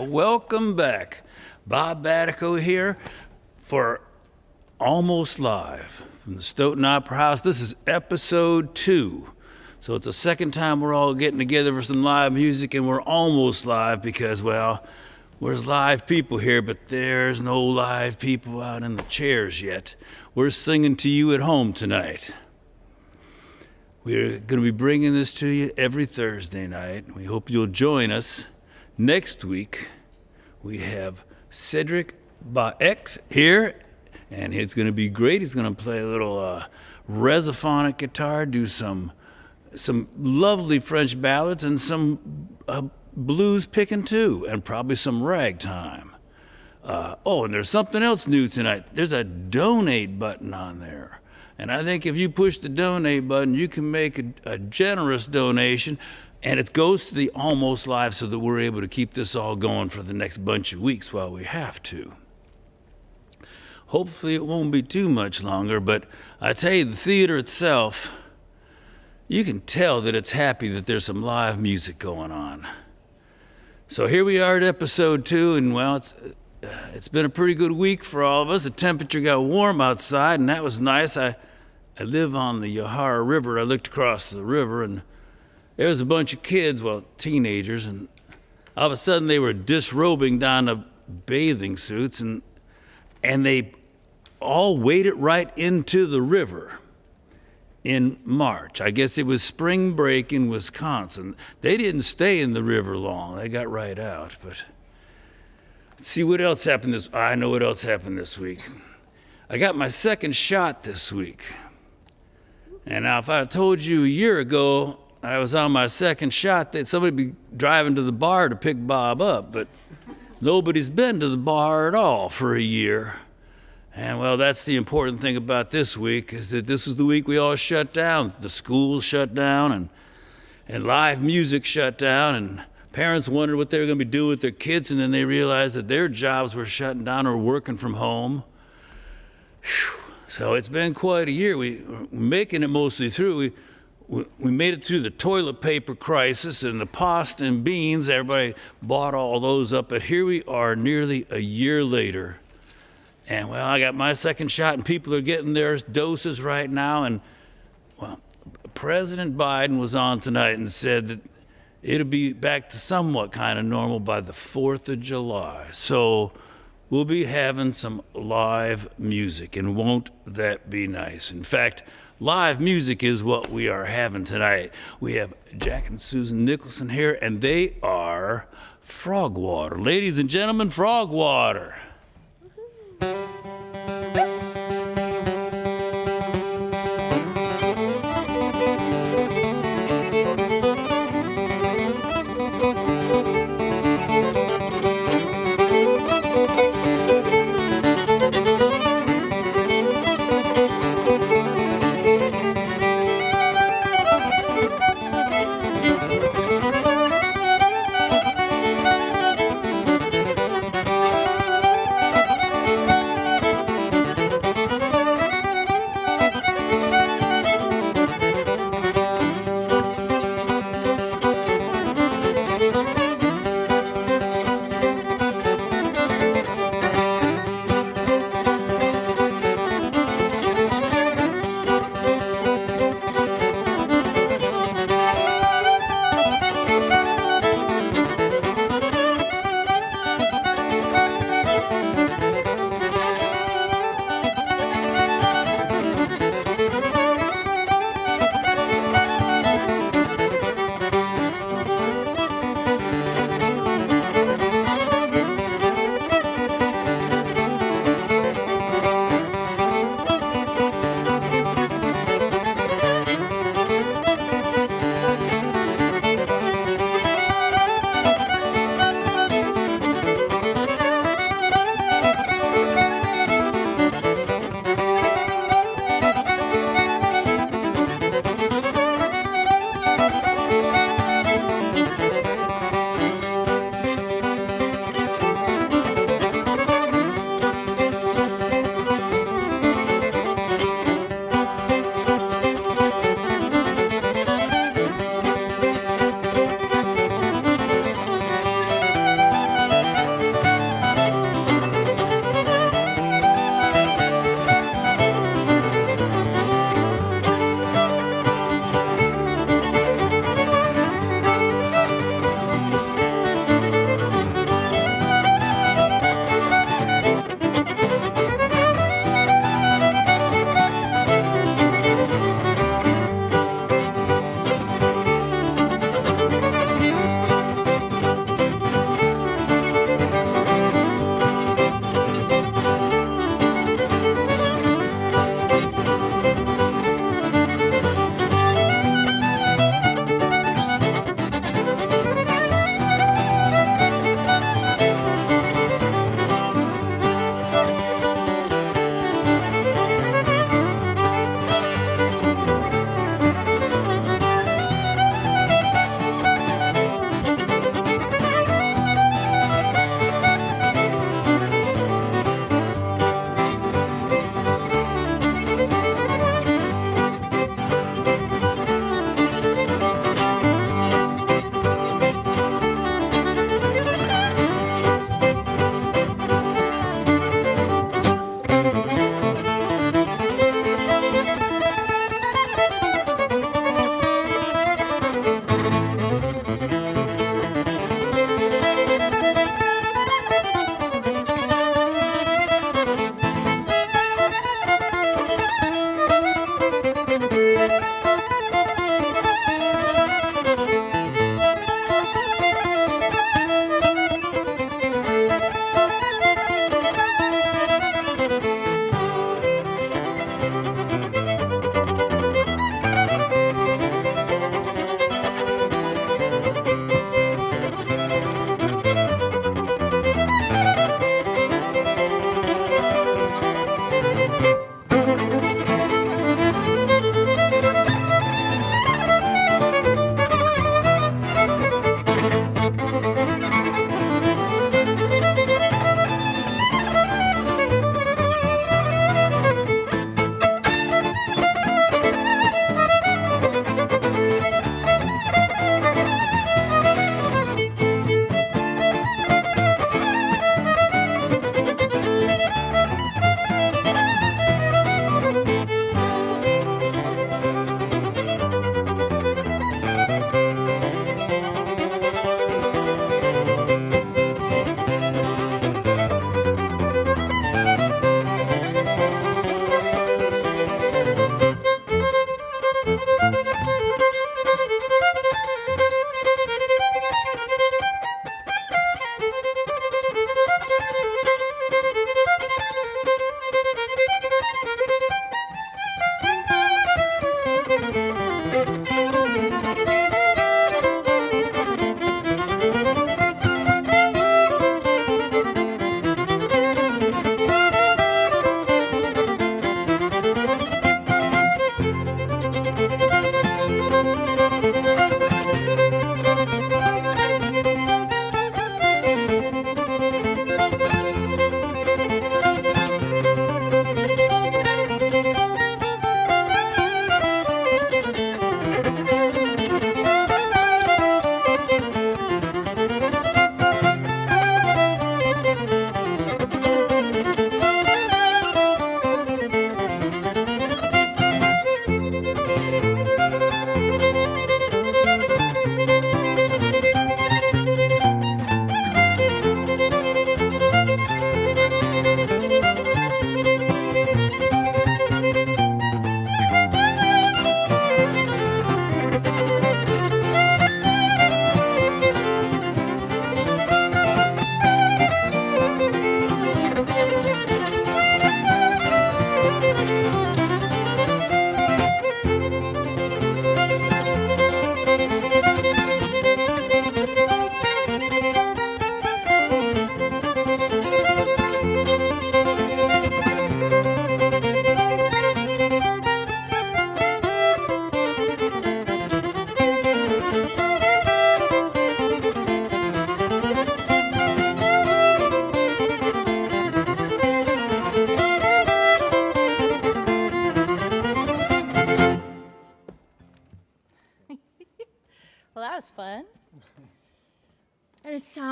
Well, welcome back. Bob Batico here for Almost Live from the Stoughton Opera House. This is episode 2. So it's the second time we're all getting together for some live music, and we're almost live because, well, there's live people here, but there's no live people out in the chairs yet. We're singing to you at home tonight. We're going to be bringing this to you every Thursday night. We hope you'll join us. Next week, we have Cedric Baek here, and it's going to be great. He's going to play a little resophonic guitar, do some lovely French ballads, and some blues picking too, and probably some ragtime. And there's something else new tonight. There's a donate button on there. And I think if you push the donate button, you can make a generous donation. And it goes to the Almost Live so that we're able to keep this all going for the next bunch of weeks while we have to. Hopefully it won't be too much longer, but I tell you, the theater itself, you can tell that it's happy that there's some live music going on. So here we are at episode 2, and well, it's been a pretty good week for all of us. The temperature got warm outside, and that was nice. I live on the Yahara River. I looked across the river, and there was a bunch of kids, well, teenagers, and all of a sudden they were disrobing down to bathing suits, and they all waded right into the river in March. I guess it was spring break in Wisconsin. They didn't stay in the river long. They got right out. But let's see what else happened I know what else happened this week. I got my second shot this week. And now if I told you a year ago I was on my second shot, that somebody would be driving to the bar to pick Bob up, but nobody's been to the bar at all for a year. And well, that's the important thing about this week, is that this was the week we all shut down. The schools shut down, and live music shut down, and parents wondered what they were going to be doing with their kids, and then they realized that their jobs were shutting down or working from home. Whew. So it's been quite a year. We're making it mostly through. We made it through the toilet paper crisis and the pasta and beans. Everybody bought all those up, but here we are nearly a year later. And well, I got my second shot, and people are getting their doses right now. And well, President Biden was on tonight and said that it'll be back to somewhat kind of normal by the 4th of July. So we'll be having some live music, and won't that be nice? In fact, live music is what we are having tonight. We have Jack and Susan Nicholson here, and they are Frogwater. Ladies and gentlemen, Frogwater.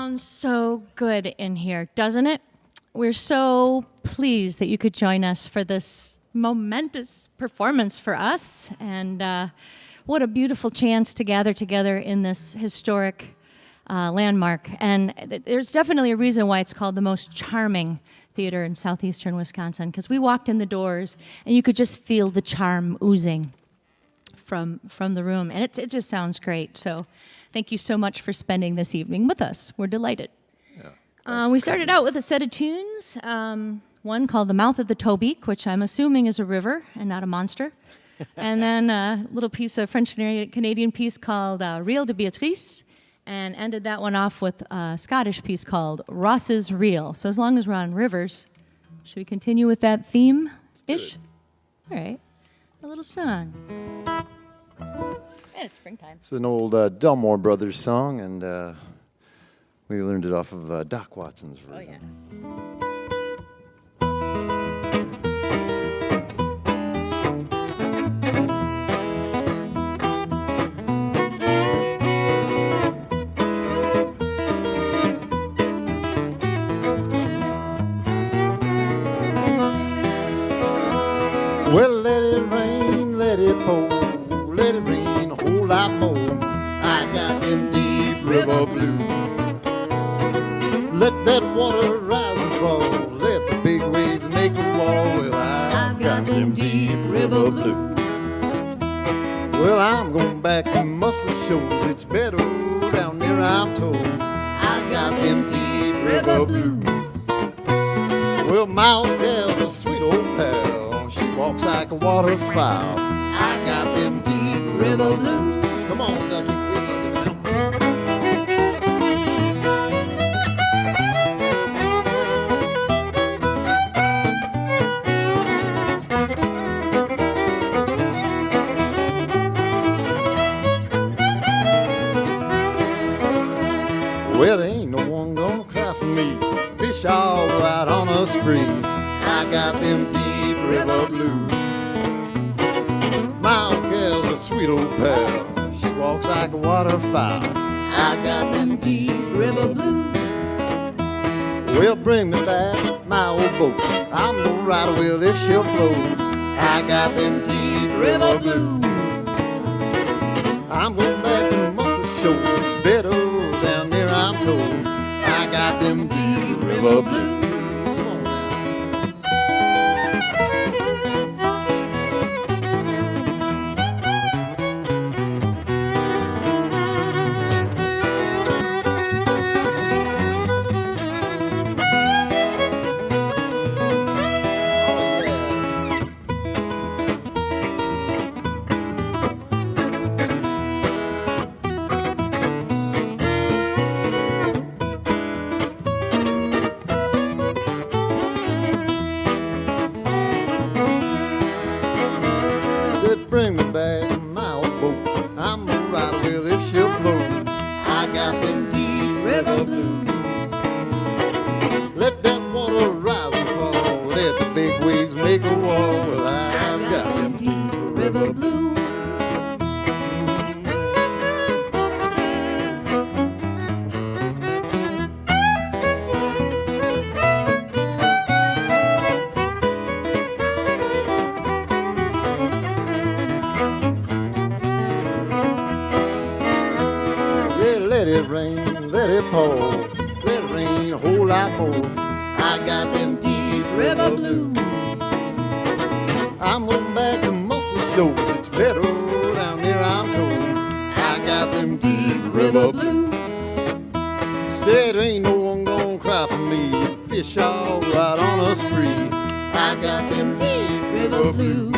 sounds so good in here, doesn't it? We're so pleased that you could join us for this momentous performance for us, and what a beautiful chance to gather together in this historic landmark. And there's definitely a reason why it's called the most charming theater in southeastern Wisconsin, because we walked in the doors and you could just feel the charm oozing from the room, and it just sounds great. So thank you so much for spending this evening with us. We're delighted. We started out with a set of tunes, one called The Mouth of the Tobique, which I'm assuming is a river and not a monster, and then a little piece of French-Canadian piece called Reel de Beatrice, and ended that one off with a Scottish piece called Ross's Reel. So as long as we're on rivers, should we continue with that theme-ish? All right, a little song. And it's springtime. It's an old Delmore Brothers song, and we learned it off of Doc Watson's version. Oh, yeah. Well, let it rain, let it pour, let it rain a whole lot more. I got them deep river blues. Let that water rise and fall, let the big waves make a wall. Well, I've got them deep river blues. Well, I'm going back to Muscle Shoals, it's better down there, I'm told. I've got them deep river blues. Well, my old gal's a sweet old pal, she walks like a waterfowl. I got them deep river blues. Come on, Ducky. Well, there ain't no one gonna cry for me. Fish all go out on a spree. I got them deep river blues. My old gal's a sweet old pal, she walks like a waterfowl. I got them deep river blues. Well, bring me back my old boat, I'm gonna ride a wheel if she'll float. I got them deep river blues. I'm going back to Muscle Shoals, it's better down there, I'm told. I got them deep river blues. Bring me back my old boat, I'm gonna ride a wheel if she'll float. I got them deep river blues. Let that water rise and fall, let the big waves make a wall. Well, I've got them deep river blues. Let it rain, let it pour, let it rain a whole lot more. I got them deep river blues. I'm going back to Muscle Shoals, it's better down there, I'm told. I got them deep river blues. Said ain't no one gonna cry for me, fish all out on a spree. I got them deep river blues.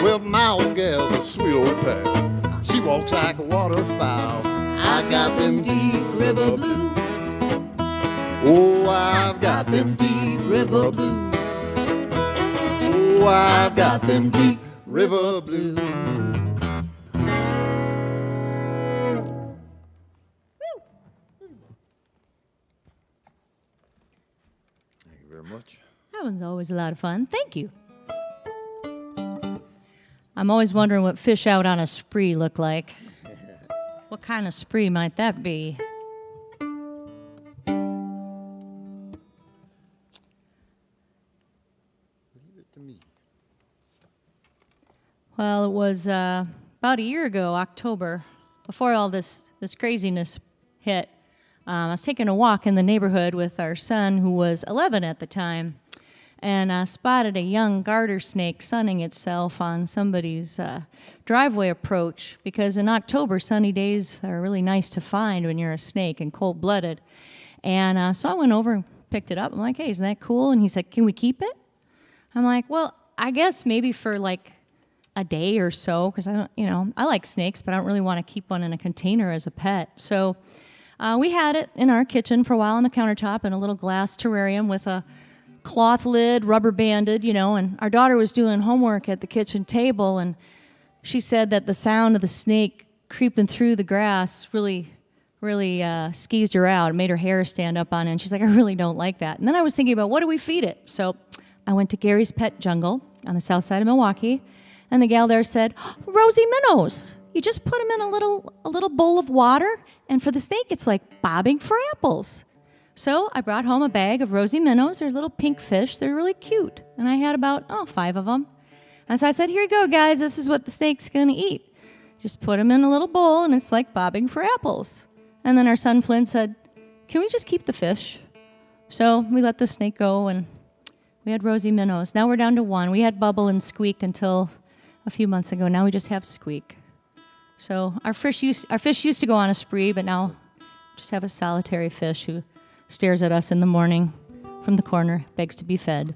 Well, my old gal's a sweet old pal, she walks like a waterfowl. I got them deep river blues. Oh, I've got them deep river blues. Oh, I've got them deep river blues. Thank you very much. That one's always a lot of fun. Thank you. I'm always wondering what fish out on a spree look like. What kind of spree might that be? me. Well, it was about a year ago, October, before all this craziness hit. I was taking a walk in the neighborhood with our son, who was 11 at the time, and I spotted a young garter snake sunning itself on somebody's driveway approach, because in October, sunny days are really nice to find when you're a snake and cold-blooded. And so I went over and picked it up. I'm like, hey, isn't that cool? And he said, can we keep it? I'm like, well, I guess maybe for like a day or so, because I don't, I like snakes, but I don't really want to keep one in a container as a pet. So we had it in our kitchen for a while on the countertop in a little glass terrarium with a cloth lid, rubber banded, and our daughter was doing homework at the kitchen table, and she said that the sound of the snake creeping through the grass really skeezed her out. It made her hair stand up on end. She's like, I really don't like that. And then I was thinking about, what do we feed it? So I went to Gary's Pet Jungle on the south side of Milwaukee, and the gal there said, rosy minnows. You just put them in a little bowl of water, and for the snake, it's like bobbing for apples. So I brought home a bag of rosy minnows. They're little pink fish. They're really cute. And I had about, 5 of them. And so I said, here you go, guys. This is what the snake's going to eat. Just put them in a little bowl, and it's like bobbing for apples. And then our son Flynn said, can we just keep the fish? So we let the snake go, and we had rosy minnows. Now we're down to 1. We had Bubble and Squeak until a few months ago. Now we just have Squeak. So our fish used to go on a spree, but now just have a solitary fish who stares at us in the morning from the corner, begs to be fed.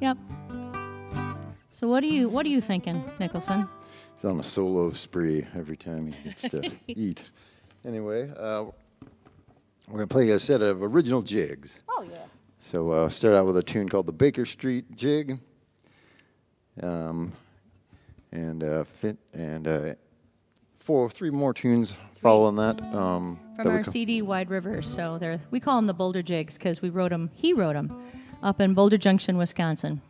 Yep. So what are you thinking, Nicholson? He's on a solo spree every time he gets to eat. Anyway, we're going to play a set of original jigs. Oh, yeah. So start out with a tune called the Baker Street Jig. Three more tunes following that. From our CD, Wide River. So we call them the Boulder Jigs because he wrote them up in Boulder Junction, Wisconsin.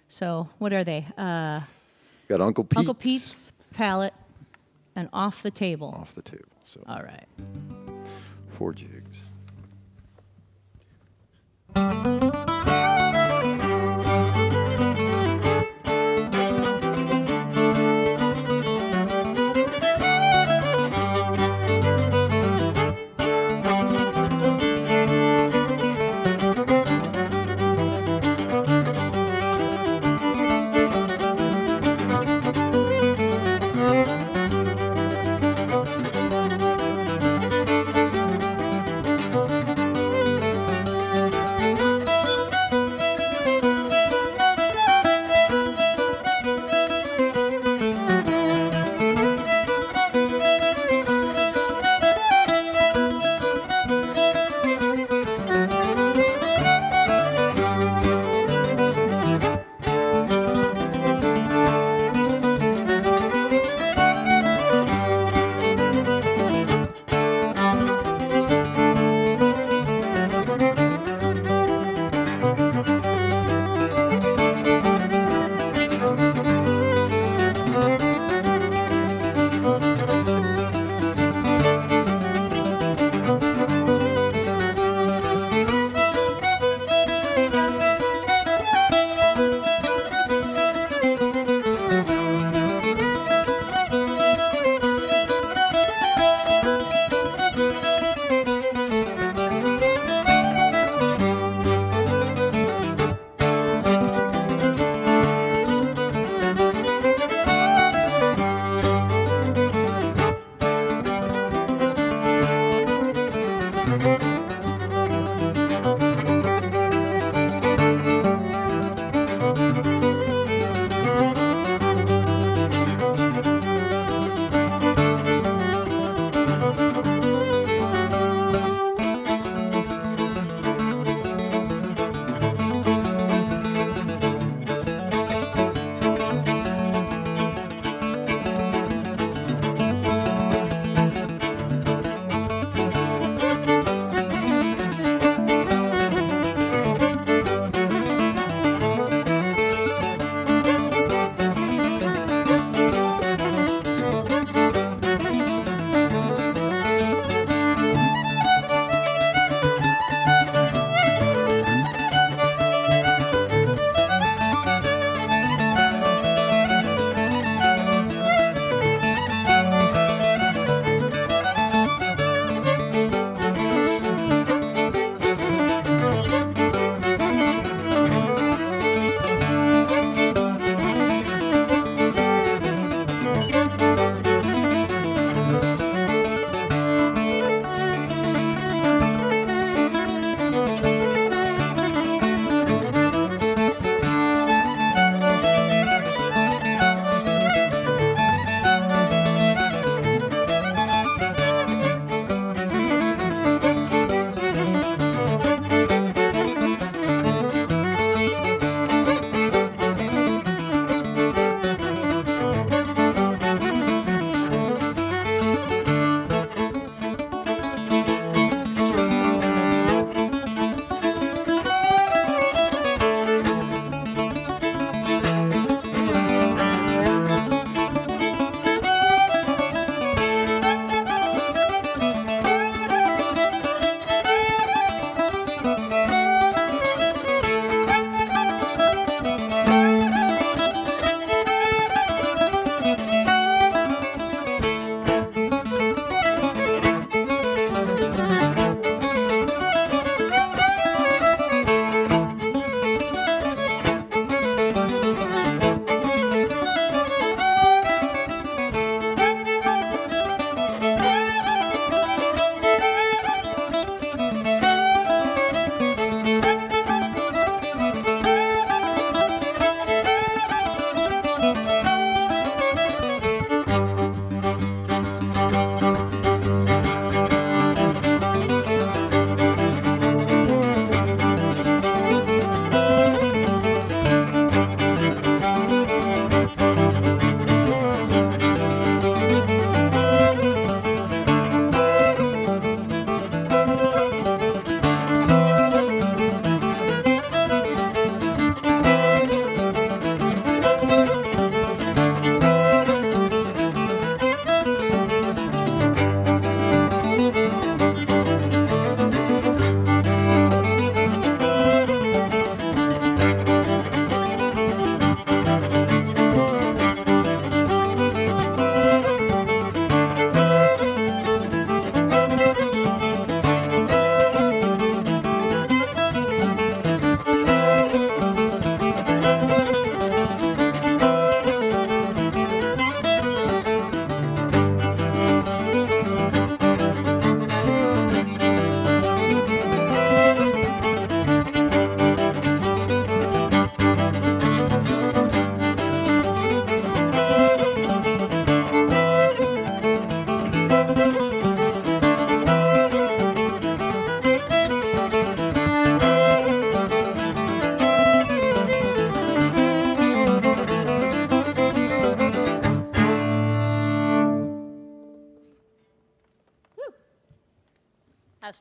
So what are they? Got Uncle Pete's. Uncle Pete's, Pallet, and Off the Table. Off the Table. So all right. 4 jigs.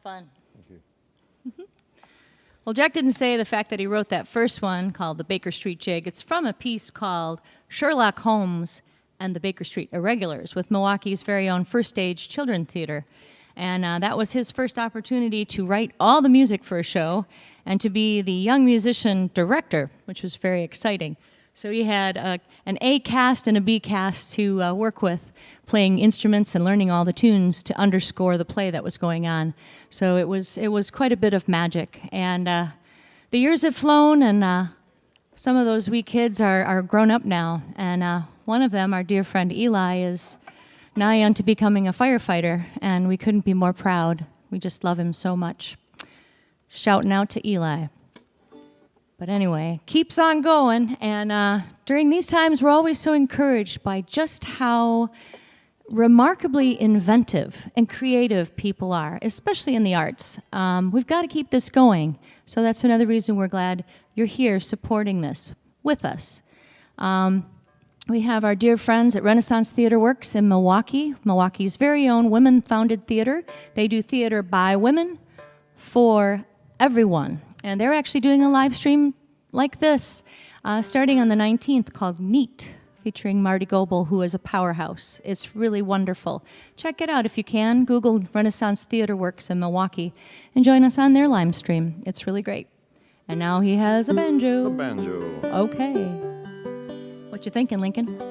fun. Well, Jack didn't say the fact that he wrote that first one called the Baker Street Jig. It's from a piece called Sherlock Holmes and the Baker Street Irregulars with Milwaukee's very own First Stage Children's Theater. And that was his first opportunity to write all the music for a show and to be the young musician director, which was very exciting. So he had an A cast and a B cast to work with, playing instruments and learning all the tunes to underscore the play that was going on. So it was quite a bit of magic. And the years have flown, and some of those wee kids are grown up now. And one of them, our dear friend Eli, is nigh unto becoming a firefighter, and we couldn't be more proud. We just love him so much. Shouting out to Eli. But anyway, keeps on going, and during these times, we're always so encouraged by just how remarkably inventive and creative people are, especially in the arts. We've got to keep this going, so that's another reason we're glad you're here supporting this with us. We have our dear friends at Renaissance Theater Works in Milwaukee, Milwaukee's very own women-founded theater. They do theater by women for everyone. And they're actually doing a live stream like this, starting on the 19th, called Neat, featuring Marty Goebel, who is a powerhouse. It's really wonderful. Check it out if you can. Google Renaissance Theater Works in Milwaukee and join us on their live stream. It's really great. And now he has a banjo. The banjo. Okay. What you thinking, Lincoln?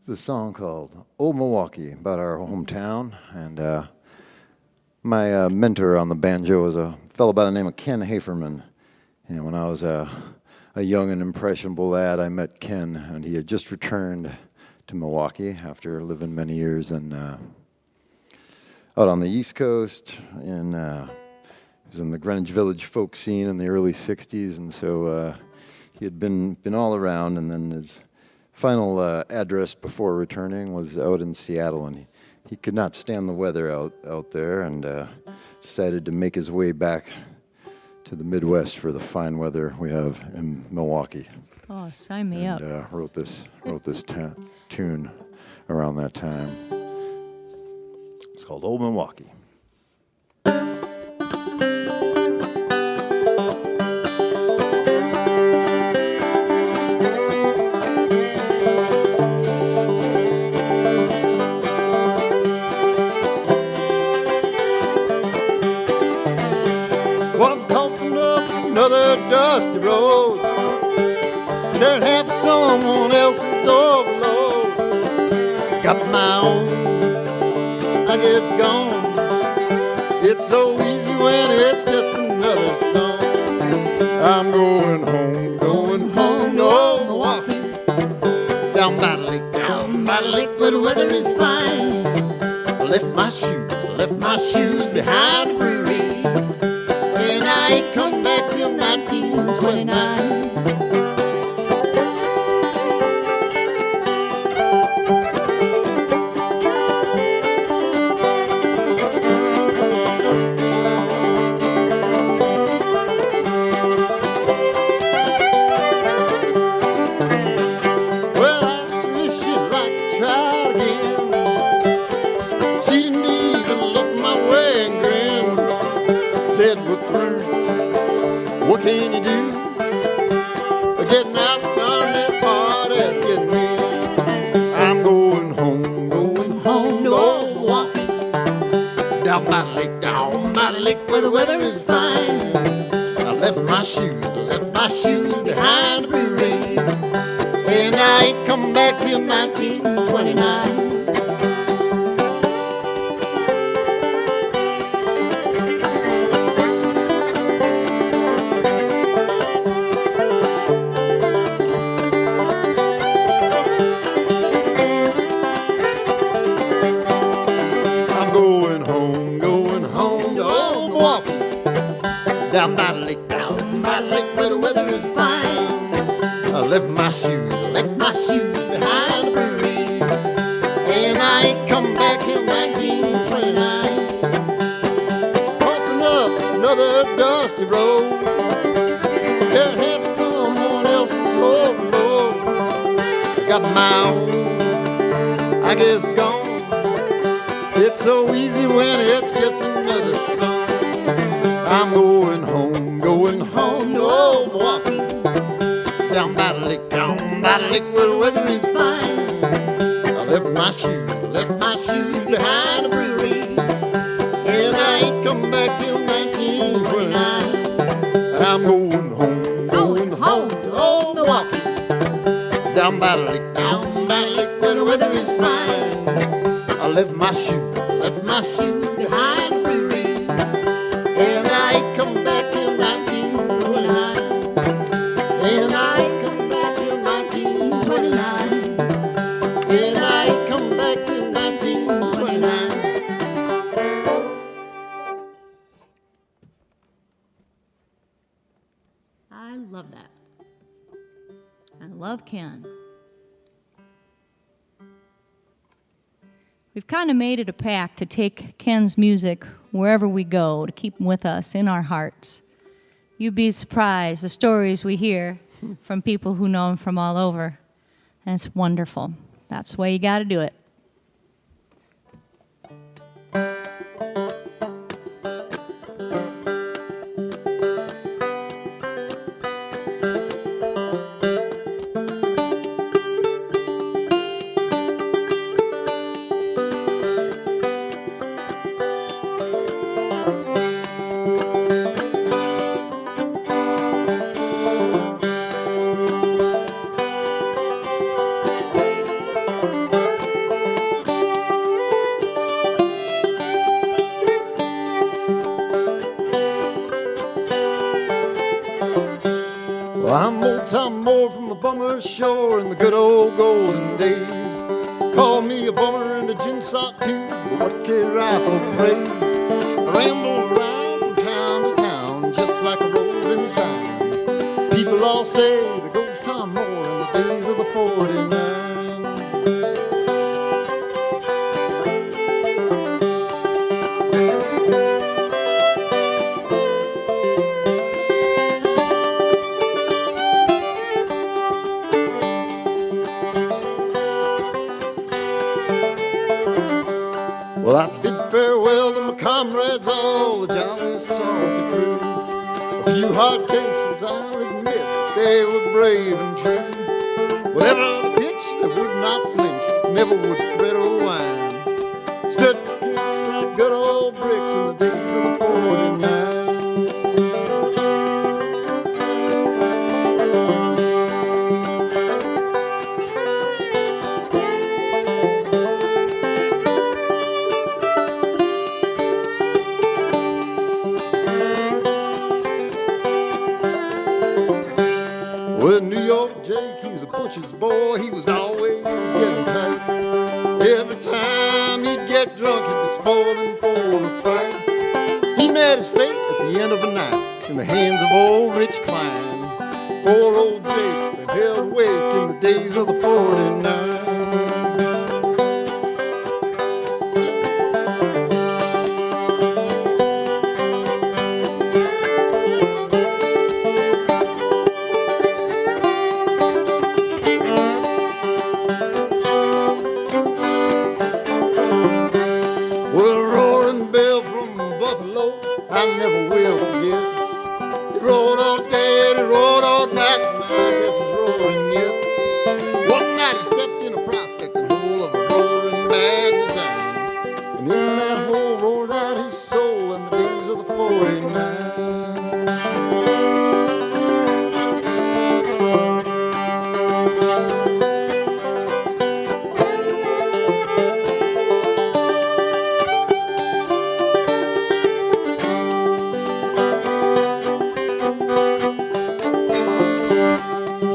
It's a song called Old Milwaukee, about our hometown. And my mentor on the banjo was a fellow by the name of Ken Haferman. And when I was a young and impressionable lad, I met Ken, and he had just returned to Milwaukee after living many years out on the East Coast. He was in the Greenwich Village folk scene in the early 60s, and so he had been all around, and then his final address before returning was out in Seattle, and he could not stand the weather out there, and decided to make his way back to the Midwest for the fine weather we have in Milwaukee. Oh, sign me up. And wrote this tune around that time. It's called Old Milwaukee. One coughing up another dusty road. Learn half someone else's overload. Got my own, I guess gone. It's so easy when it's just another song. I'm going home to old Milwaukee. Down by the lake where the weather is fine. I left my shoes behind the brewery. And I ain't come back till 1929. Well, I asked her if she'd like to try it again. She didn't even look my way and grin. Said we're through. What can you do? Getting out's done as hard as getting in. I'm going home to old Milwaukee. Down by the lake where the weather is fine. I left my shoes behind the brewery. And I ain't come back till 1929. Down by the lake where the weather is fine. I left my shoes behind the brewery. And I ain't come back till 1929. Coughing up another dusty road. Can't have someone else's overload. my own. I guess it's gone. It's so easy when it's just another song. I'm going home to old Milwaukee. Down by the lake where the weather is fine. I left my shoes behind the brewery, and I ain't come back till 1929. I'm going home to old Milwaukee. Down by the lake where the weather is fine. I left my shoes behind the brewery, and I ain't come back till 1929. And I ain't come back till 1929. And I ain't come back till 1929. I love that. I love Ken. We've kind of made it a pact to take Ken's music wherever we go, to keep him with us in our hearts. You'd be surprised the stories we hear from people who know him from all over. And it's wonderful. That's the way you got to do it. Well, I'm old Tom Moore from the bummer shore in the good old golden days. Call me a bummer and a gin sock too, but what care I for praise? I ramble around from town to town just like a roving sign. People all say there goes Tom Moore in the days of the 49. Well, I bid farewell to my comrades, all the jolly salty crew. A few hard cases, I'll admit, they were brave and true. Whatever the pitch, they would not flinch, never would fret or whine. Stood for kicks like good old bricks in the days of the 49. Well, New York Jake, he's a butcher's boy, he was always getting tight. Every time he'd get drunk, he'd be spoiling for a fight. He met his fate at the end of a night in the hands of old Rich Klein. Poor old Jake, they held awake in the days of the 49. I never will forget. He rode all day, he rode all night, and I guess he's roaring yet. One night he stepped in a prospecting hole of a roaring bad design, and in that hole roared out his soul in the days of the 49.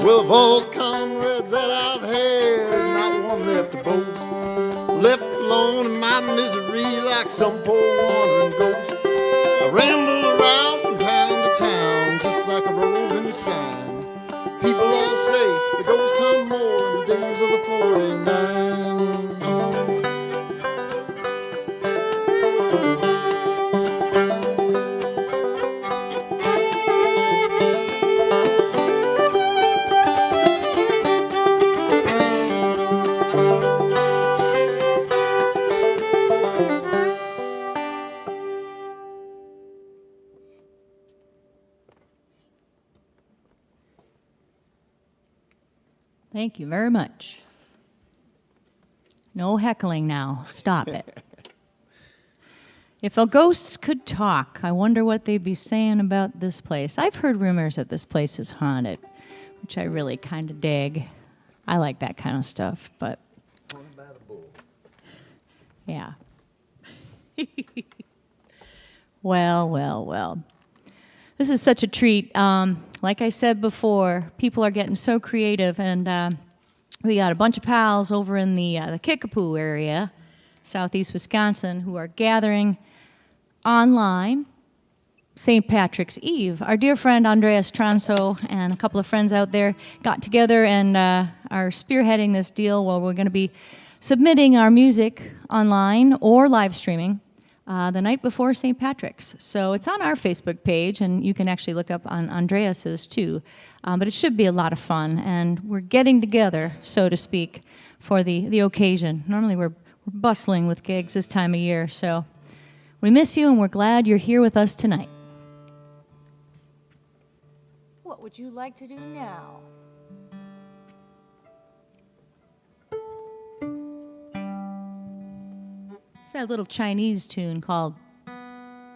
Well, of all the comrades that I've had, not one left to boast. Left alone in my misery like some poor wandering ghost. I ramble around from town to town just like a roving sign. People all say there goes Tom Moore in the days of the 49. Thank you very much. No heckling now. Stop it. If the ghosts could talk, I wonder what they'd be saying about this place. I've heard rumors that this place is haunted, which I really kind of dig. I like that kind of stuff, but yeah. Well. This is such a treat. Like I said before, people are getting so creative, and we got a bunch of pals over in the Kickapoo area, southeast Wisconsin, who are gathering online St. Patrick's Eve. Our dear friend Andreas Transo and a couple of friends out there got together and are spearheading this deal where we're going to be submitting our music online or live streaming the night before St. Patrick's. So it's on our Facebook page, and you can actually look up on Andreas's too. But it should be a lot of fun, and we're getting together, so to speak, for the occasion. Normally we're bustling with gigs this time of year, so we miss you, and we're glad you're here with us tonight. What would you like to do now? It's that little Chinese tune called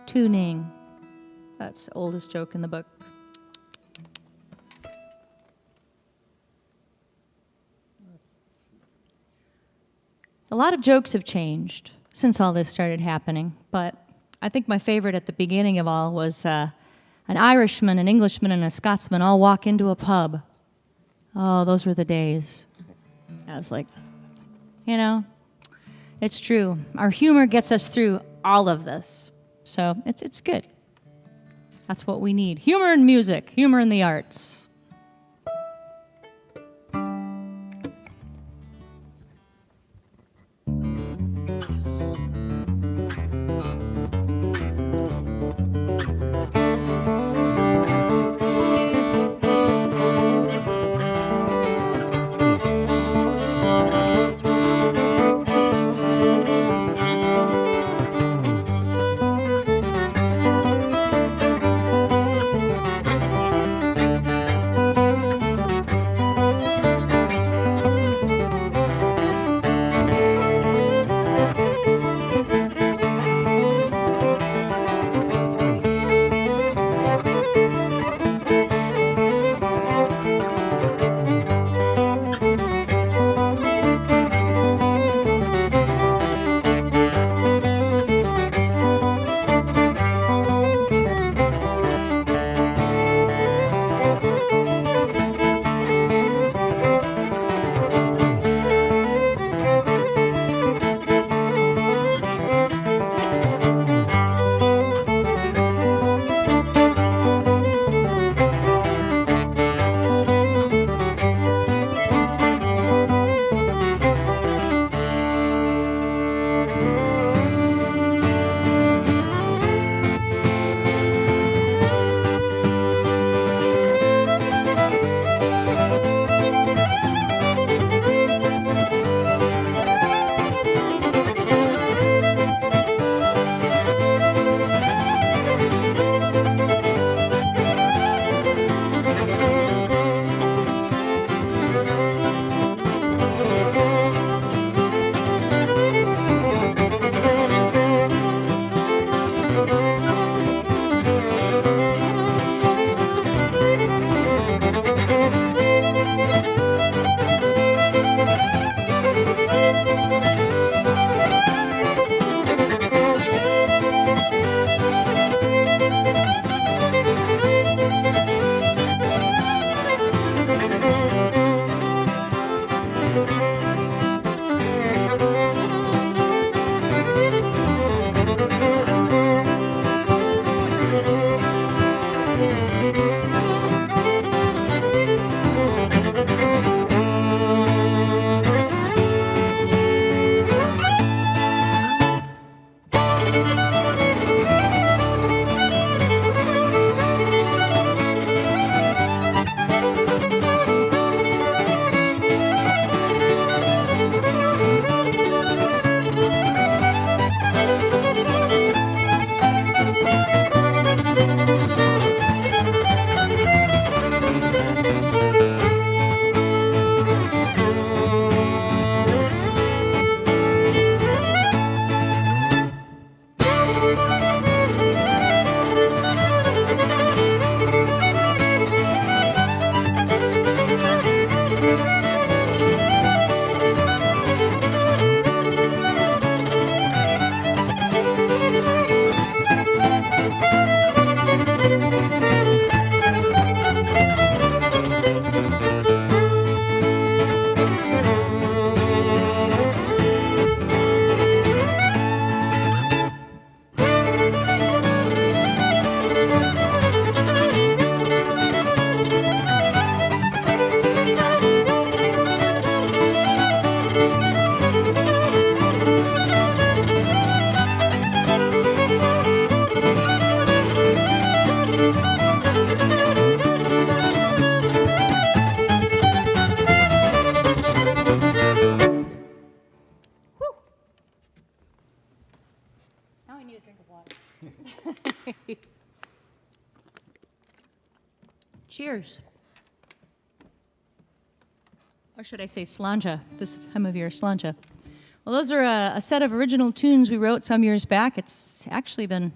Tuning. That's the oldest joke in the book. A lot of jokes have changed since all this started happening, but I think my favorite at the beginning of all was an Irishman, an Englishman, and a Scotsman all walk into a pub. Oh, those were the days. I was like, it's true. Our humor gets us through all of this, so it's good. That's what we need. Humor in music, humor in the arts. a drink of water. Cheers. Or should I say sláinte? This time of year, sláinte. Well, those are a set of original tunes we wrote some years back. It's actually been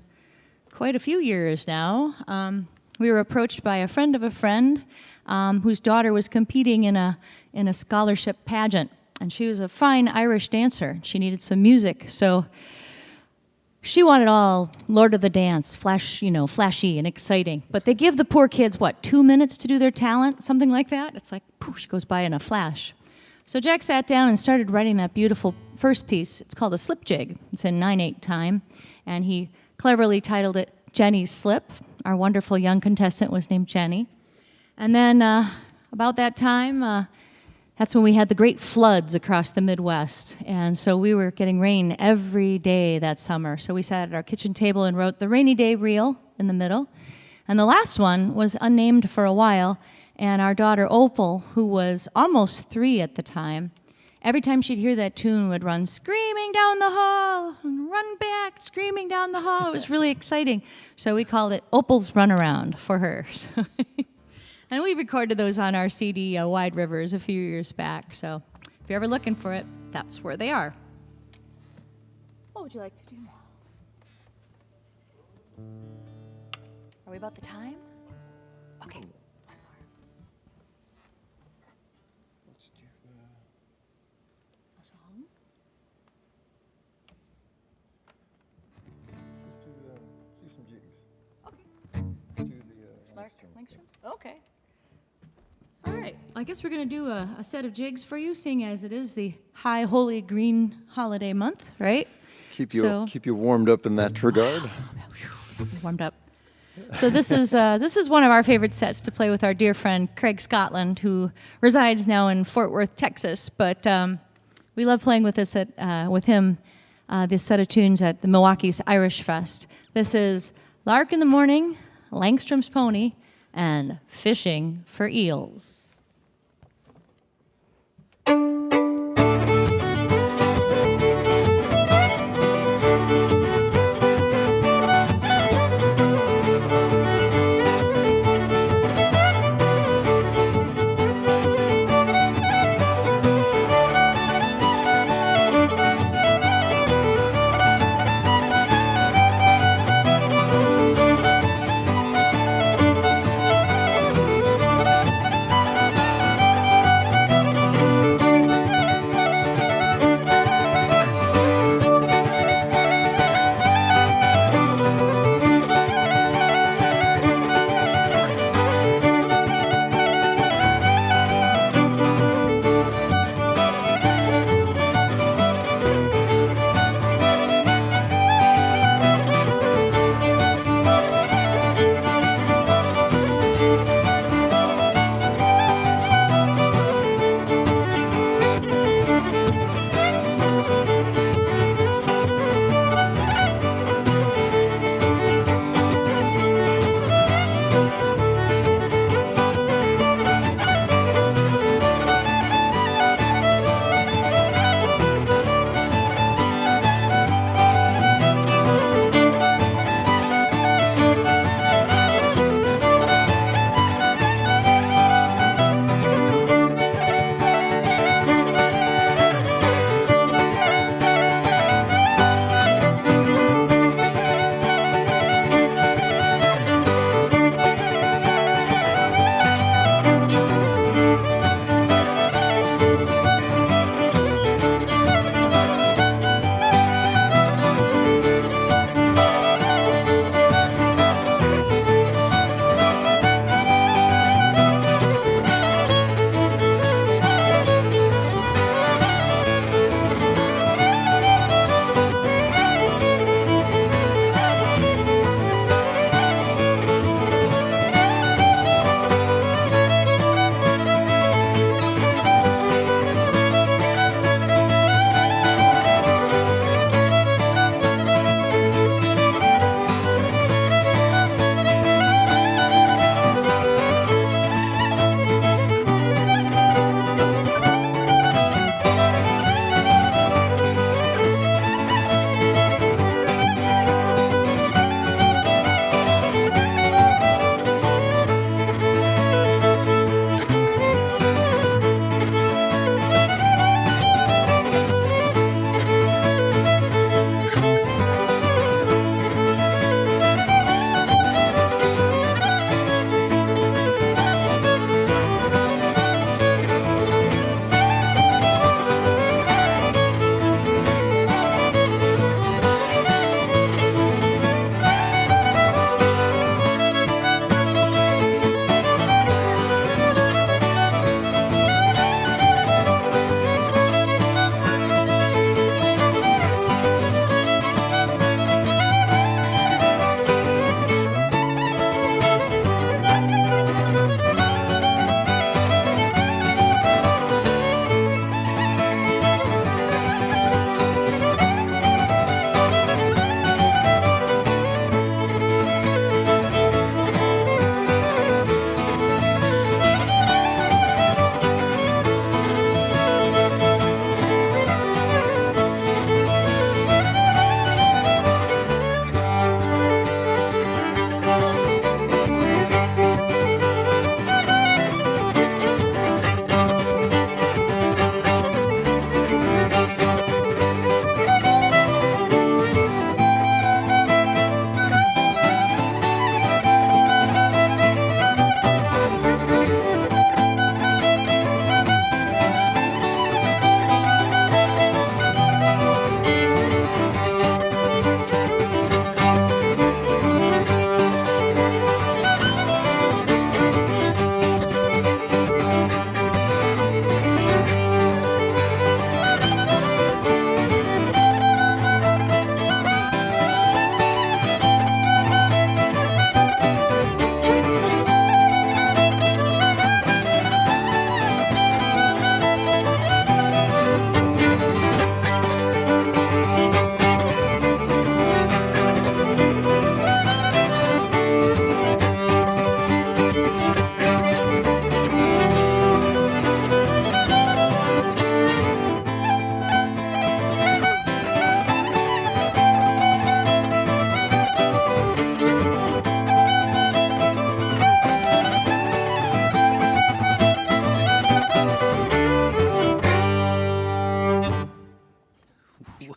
quite a few years now. We were approached by a friend of a friend whose daughter was competing in a scholarship pageant, and she was a fine Irish dancer. She needed some music, so she wanted all Lord of the Dance, flashy and exciting. But they give the poor kids, 2 minutes to do their talent, something like that? It's like, poosh, goes by in a flash. So Jack sat down and started writing that beautiful first piece. It's called a slip jig. It's in 9/8 time, and he cleverly titled it Jenny's Slip. Our wonderful young contestant was named Jenny. And then about that time, that's when we had the great floods across the Midwest. And so we were getting rain every day that summer. So we sat at our kitchen table and wrote the rainy day reel in the middle. And the last one was unnamed for a while. And our daughter Opal, who was almost 3 at the time, every time she'd hear that tune would run screaming down the hall, and run back, screaming down the hall. It was really exciting. So we called it Opal's Runaround for her. And we recorded those on our CD, Wide Rivers, a few years back. So if you're ever looking for it, that's where they are. What would you like to do now? Are we about the time? Okay. Let's do A song? let's do some jigs. Okay. Let's do the Langstrom? Okay. All right. I guess we're going to do a set of jigs for you, seeing as it is the High Holy Green holiday month, right? keep you warmed up in that regard. Warmed up. So this is one of our favorite sets to play with our dear friend Craig Scotland, who resides now in Fort Worth, Texas. But we love playing with this with him. This set of tunes at the Milwaukee's Irish Fest. This is Lark in the Morning, Langstrom's Pony, and Fishing for Eels.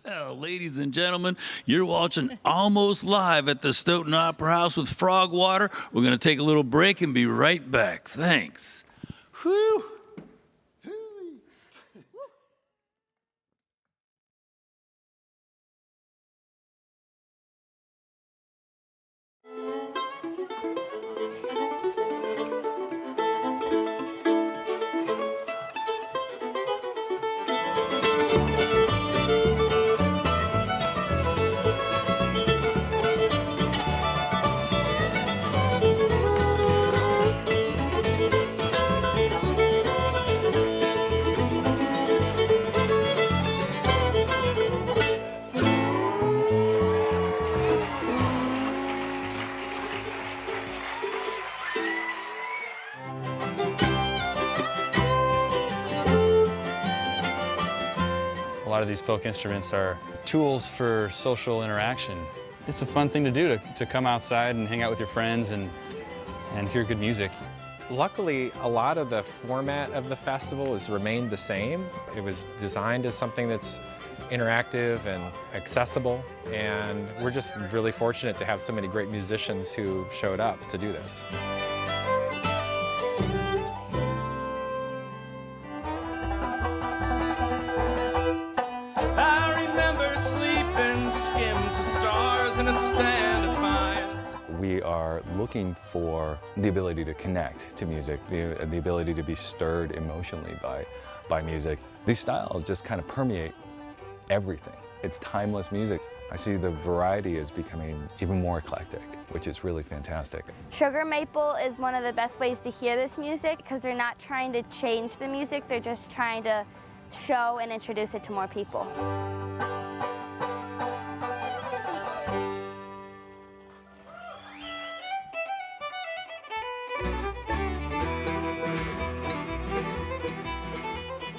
Well, ladies and gentlemen, you're watching Almost Live at the Stoughton Opera House with Frogwater. We're going to take a little break and be right back. Thanks. Whew. A lot of these folk instruments are tools for social interaction. It's a fun thing to do, to come outside and hang out with your friends and hear good music. Luckily, a lot of the format of the festival has remained the same. It was designed as something that's interactive and accessible, and we're just really fortunate to have so many great musicians who showed up to do this. We are looking for the ability to connect to music, the ability to be stirred emotionally by music. These styles just kind of permeate everything. It's timeless music. I see the variety is becoming even more eclectic, which is really fantastic. Sugar maple is one of the best ways to hear this music because they're not trying to change the music, they're just trying to show and introduce it to more people.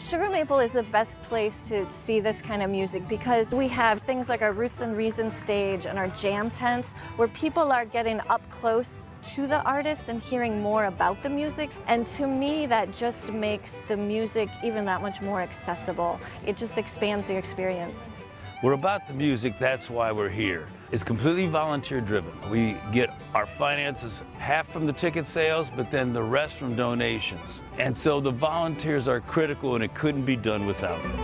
Sugar Maple is the best place to see this kind of music because we have things like our Roots and Reasons stage and our jam tents where people are getting up close to the artists and hearing more about the music. And to me, that just makes the music even that much more accessible. It just expands the experience. We're about the music, that's why we're here. It's completely volunteer driven. We get our finances half from the ticket sales, but then the rest from donations. And so the volunteers are critical and it couldn't be done without them.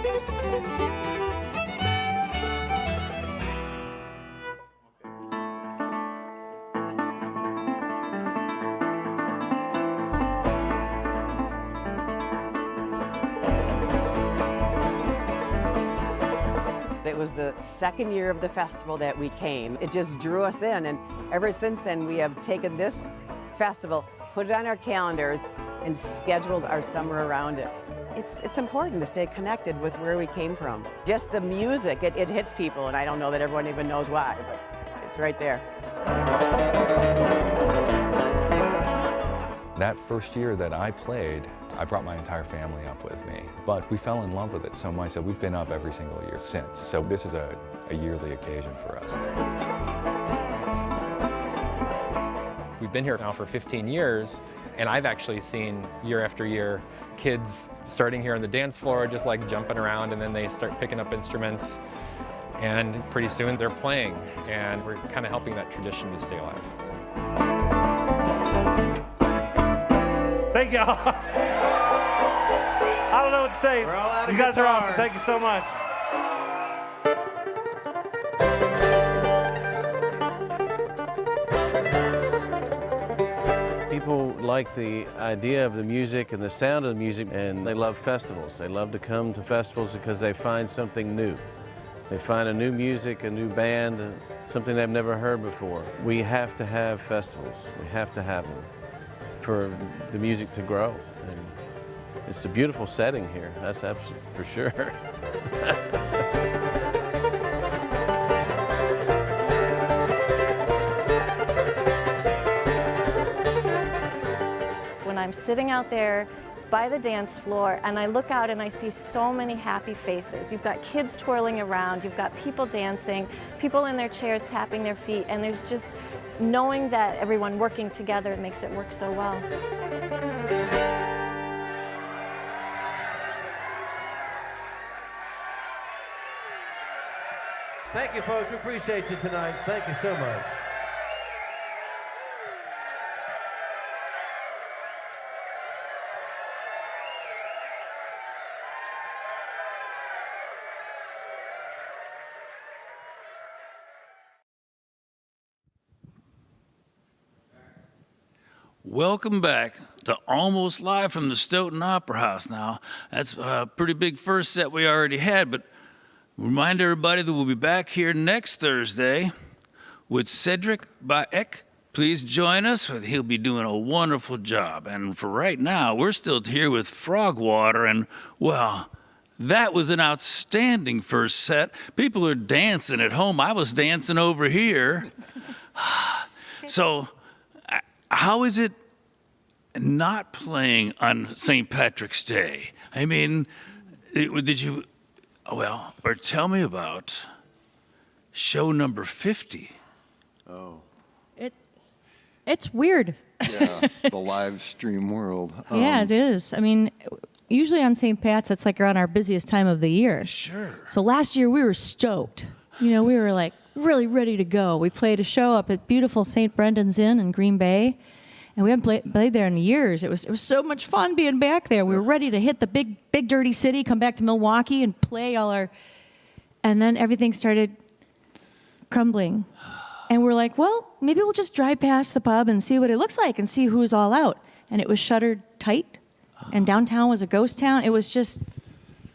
It was the second year of the festival that we came. It just drew us in, and ever since then we have taken this festival, put it on our calendars, and scheduled our summer around it. It's important to stay connected with where we came from. Just the music, it hits people, and I don't know that everyone even knows why, but it's right there. That first year that I played, I brought my entire family up with me. But we fell in love with it so much that we've been up every single year since. So this is a yearly occasion for us. We've been here now for 15 years, and I've actually seen year after year kids starting here on the dance floor, just like jumping around, and then they start picking up instruments, and pretty soon they're playing, and we're kind of helping that tradition to stay alive. Thank y'all. I don't know what to say. You guys are awesome. Thank you so much. People like the idea of the music and the sound of the music, and they love festivals. They love to come to festivals because they find something new. They find a new music, a new band, something they've never heard before. We have to have festivals. We have to have them for the music to grow. And it's a beautiful setting here, that's absolutely for sure. When I'm sitting out there by the dance floor and I look out and I see so many happy faces. You've got kids twirling around, you've got people dancing, people in their chairs tapping their feet, and there's just knowing that everyone working together makes it work so well. Thank you, folks. We appreciate you tonight. Thank you so much. Welcome back to Almost Live from the Stoughton Opera House. Now, that's a pretty big first set we already had, but remind everybody that we'll be back here next Thursday with Cedric Baek. Please join us. He'll be doing a wonderful job. And for right now, we're still here with Frogwater, and, well, that was an outstanding first set. People are dancing at home. I was dancing over here. So, how is it not playing on St. Patrick's Day? I mean, did you, well, or tell me about show number 50. Oh, It's weird. yeah, the live stream world. Yeah, it is. I mean, usually on St. Pat's, it's like around our busiest time of the year. Sure. So last year we were stoked. You know, we were like really ready to go. We played a show up at beautiful St. Brendan's Inn in Green Bay, and we hadn't played there in years. It was so much fun being back there. We were ready to hit the big dirty city, come back to Milwaukee, and play all our. And then everything started crumbling, and we're like, well, maybe we'll just drive past the pub and see what it looks like and see who's all out. And it was shuttered tight, and downtown was a ghost town. It was just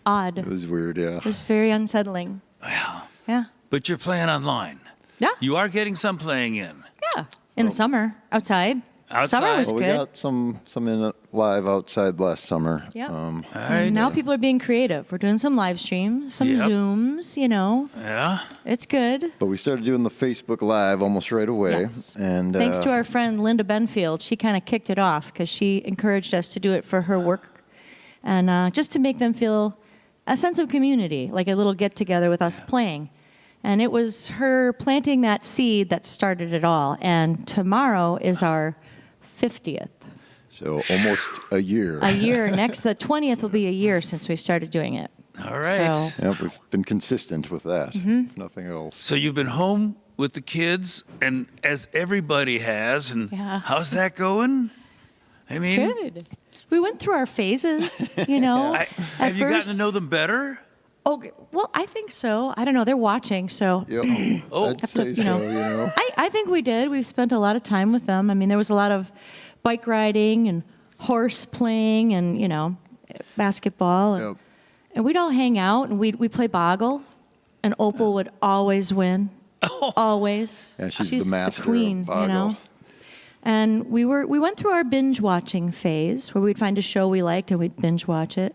odd. It was weird, yeah. It was very unsettling. Well, Yeah. but you're playing online. Yeah. You are getting some playing in. Yeah. In the summer, outside. Outside. Summer was Well, we good. got some in live outside last summer. Yeah. All right. Now people are being creative. We're doing some live streams, some Yep. Zooms, you know. Yeah. It's good. But we started doing the Facebook Live almost right away. Yes. And Thanks to our friend Linda Benfield. She kind of kicked it off because she encouraged us to do it for her work and just to make them feel a sense of community, like a little get-together with us playing. And it was her planting that seed that started it all. And tomorrow is our 50th. so almost a year. A year. Next, the 20th will be a year since we started doing it. All right. So- Yep, we've been consistent with that, Mm-hmm. if nothing else. So you've been home with the kids, and as everybody has, and Yeah. how's that going? I mean, Good. We went through our phases, you know. have you gotten to know them better? Okay, well, I think so. I don't know. They're watching, so Yep. Oh. I'd Have to, say you so, know. you know. I think we did. We've spent a lot of time with them. I mean, there was a lot of bike riding and horse playing and, you know, basketball. And, Yep. and we'd all hang out and we'd play Boggle, and Opal would always win. Always. Yeah, she's the master of queen, you Boggle. know. And we went through our binge watching phase where we'd find a show we liked and we'd binge watch it.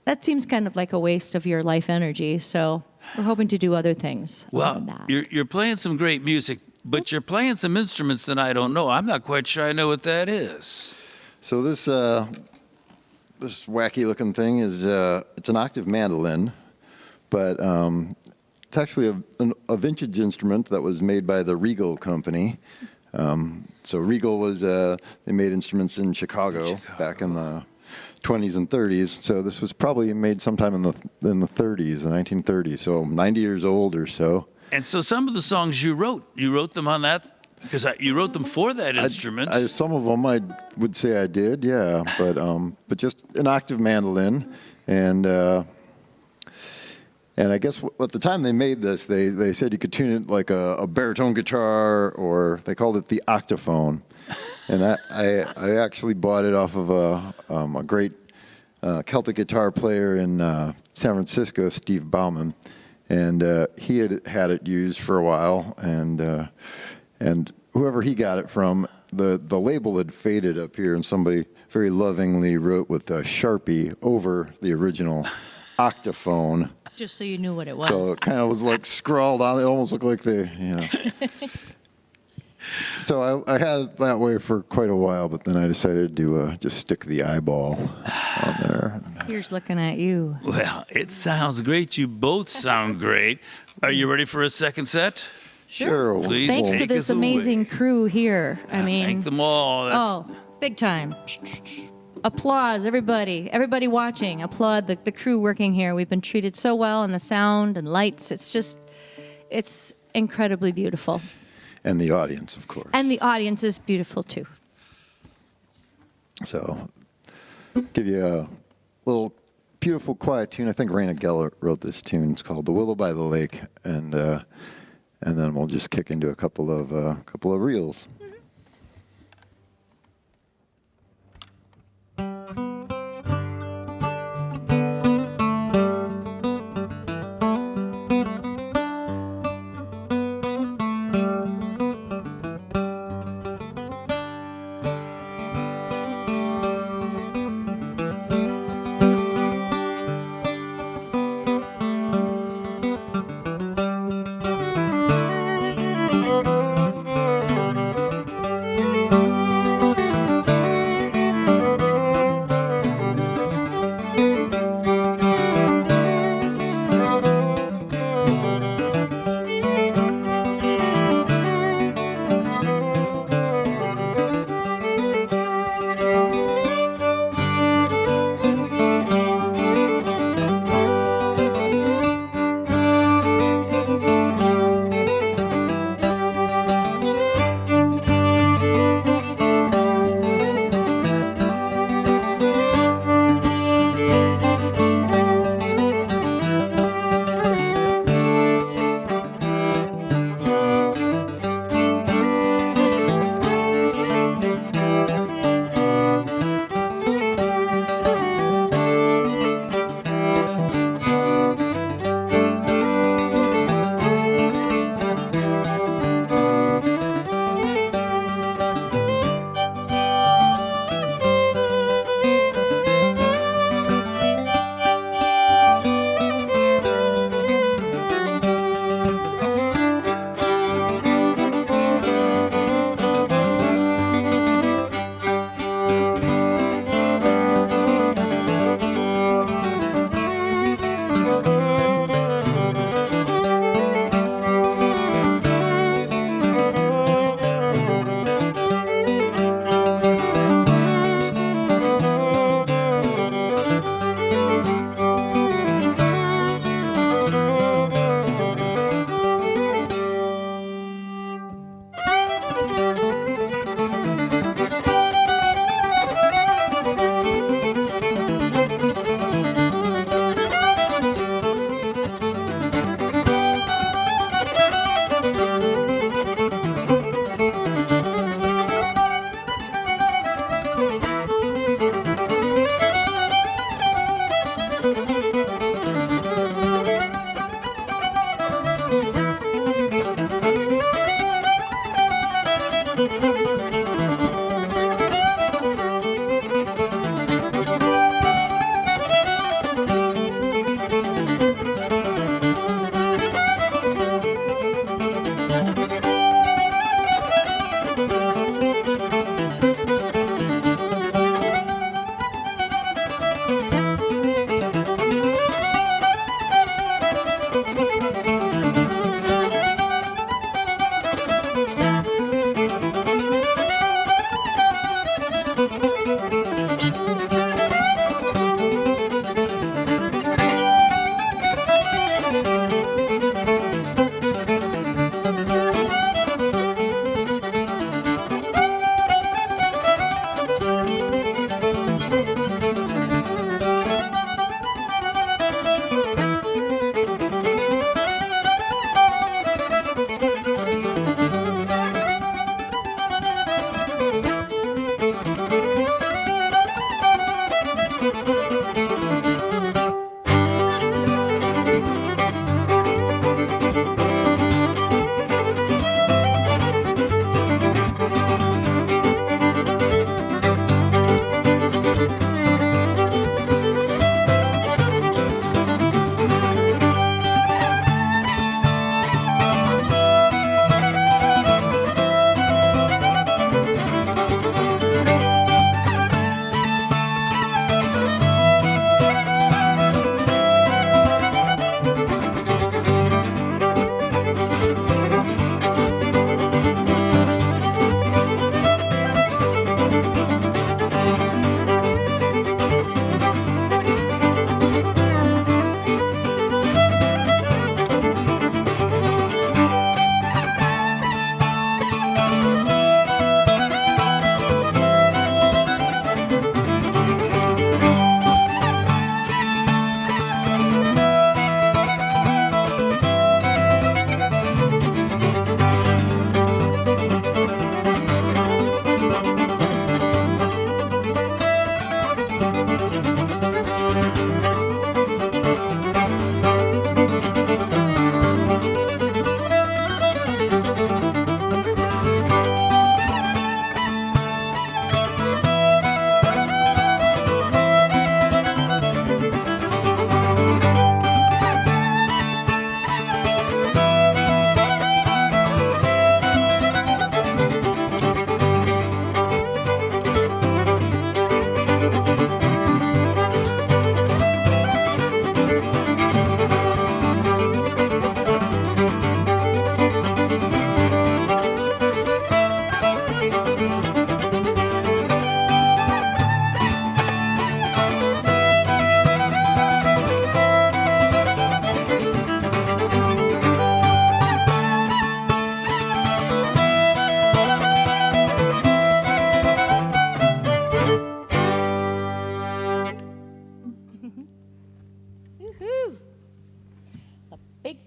That seems kind of like a waste of your life energy, so we're hoping to do other things. other Well, than that. you're playing some great music, but you're playing some instruments that I don't know. I'm not quite sure I know what that is. So this wacky looking thing is it's an octave mandolin, but it's actually a vintage instrument that was made by the Regal Company. So Regal was they made instruments in Chicago back in the 20s and 30s. So this was probably made sometime in the 30s, the 1930s. So 90 years old or so. And so some of the songs you wrote them on that because you wrote them for that instrument. Some of them I would say I did, yeah, but just an octave mandolin, and I guess at the time they made this, they said you could tune it like a baritone guitar, or they called it the octophone, and I actually bought it off of a great Celtic guitar player in San Francisco, Steve Bauman, and he had it used for a while, and whoever he got it from, the label had faded up here, and somebody very lovingly wrote with a Sharpie over the original octophone. Just so you knew what it was. So it kind of was like scrawled on. It almost looked like So I had it that way for quite a while, but then I decided to just stick the eyeball on there. Here's looking at you. Well, it sounds great. You both sound great. Are you ready for a second set? Sure. Please Thanks take to this us away. amazing crew here. I mean, Thank them all. oh, big time. Applause, everybody. Everybody watching. Applaud the crew working here. We've been treated so well, and the sound and lights. It's just, It's incredibly beautiful. And the audience, of course. And the audience is beautiful too. So, give you a little beautiful, quiet tune. I think Raina Geller wrote this tune. It's called "The Willow by the Lake," and then we'll just kick into a couple of reels.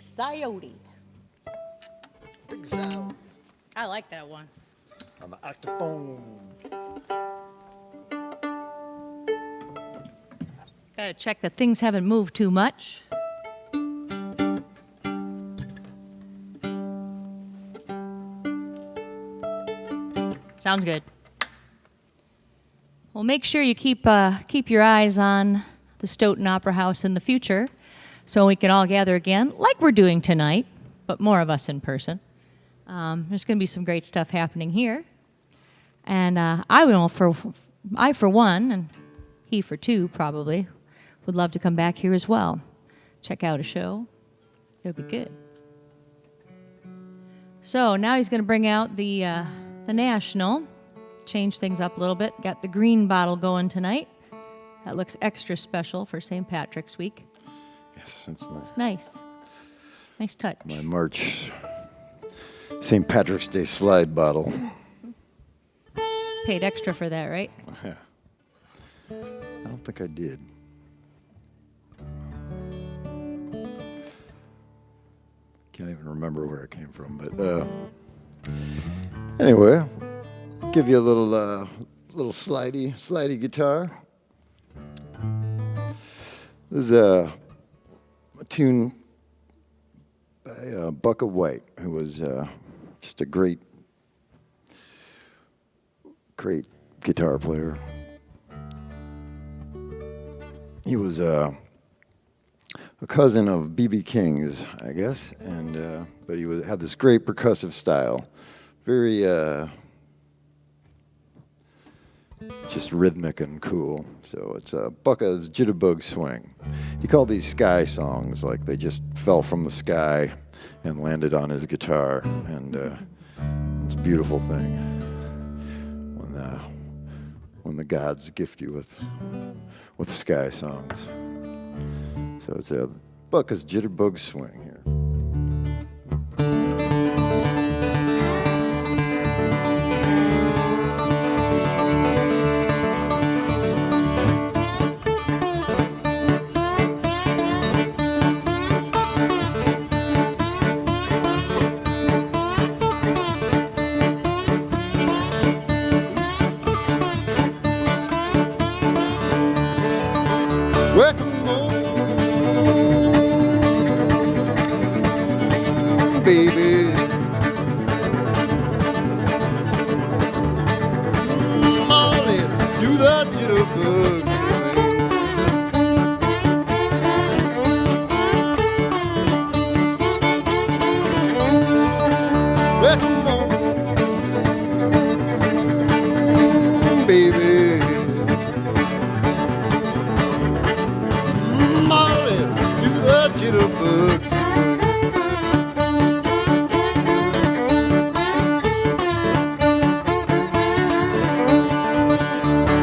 Big Coyote. Big sound I like that one. on the octophone. Gotta check that things haven't moved too much. Sounds good. Well, make sure you keep your eyes on the Stoughton Opera House in the future so we can all gather again, like we're doing tonight, but more of us in person. There's going to be some great stuff happening here. And I, for one, and he for two probably, would love to come back here as well. Check out a show. It'll be good. So now he's going to bring out the National. Change things up a little bit. Got the green bottle going tonight. That looks extra special for St. Patrick's Week. Yes, that's It's nice. Nice touch. my March St. Patrick's Day slide bottle. Paid extra for that, right? Yeah. I don't think I did. Can't even remember where it came from, but anyway, give you a little slidey guitar. This is a tune by Buck of White, who was just a great guitar player. He was a cousin of B.B. King's, I guess, and but he had this great percussive style, very just rhythmic and cool. So it's Bucka's Jitterbug Swing. He called these sky songs like they just fell from the sky and landed on his guitar, and it's a beautiful thing when the gods gift you with sky songs. So it's Bucka's Jitterbug Swing here. Welcome home, baby. Let's do the jitterbug swing. Welcome home, baby. Jitterbug swing.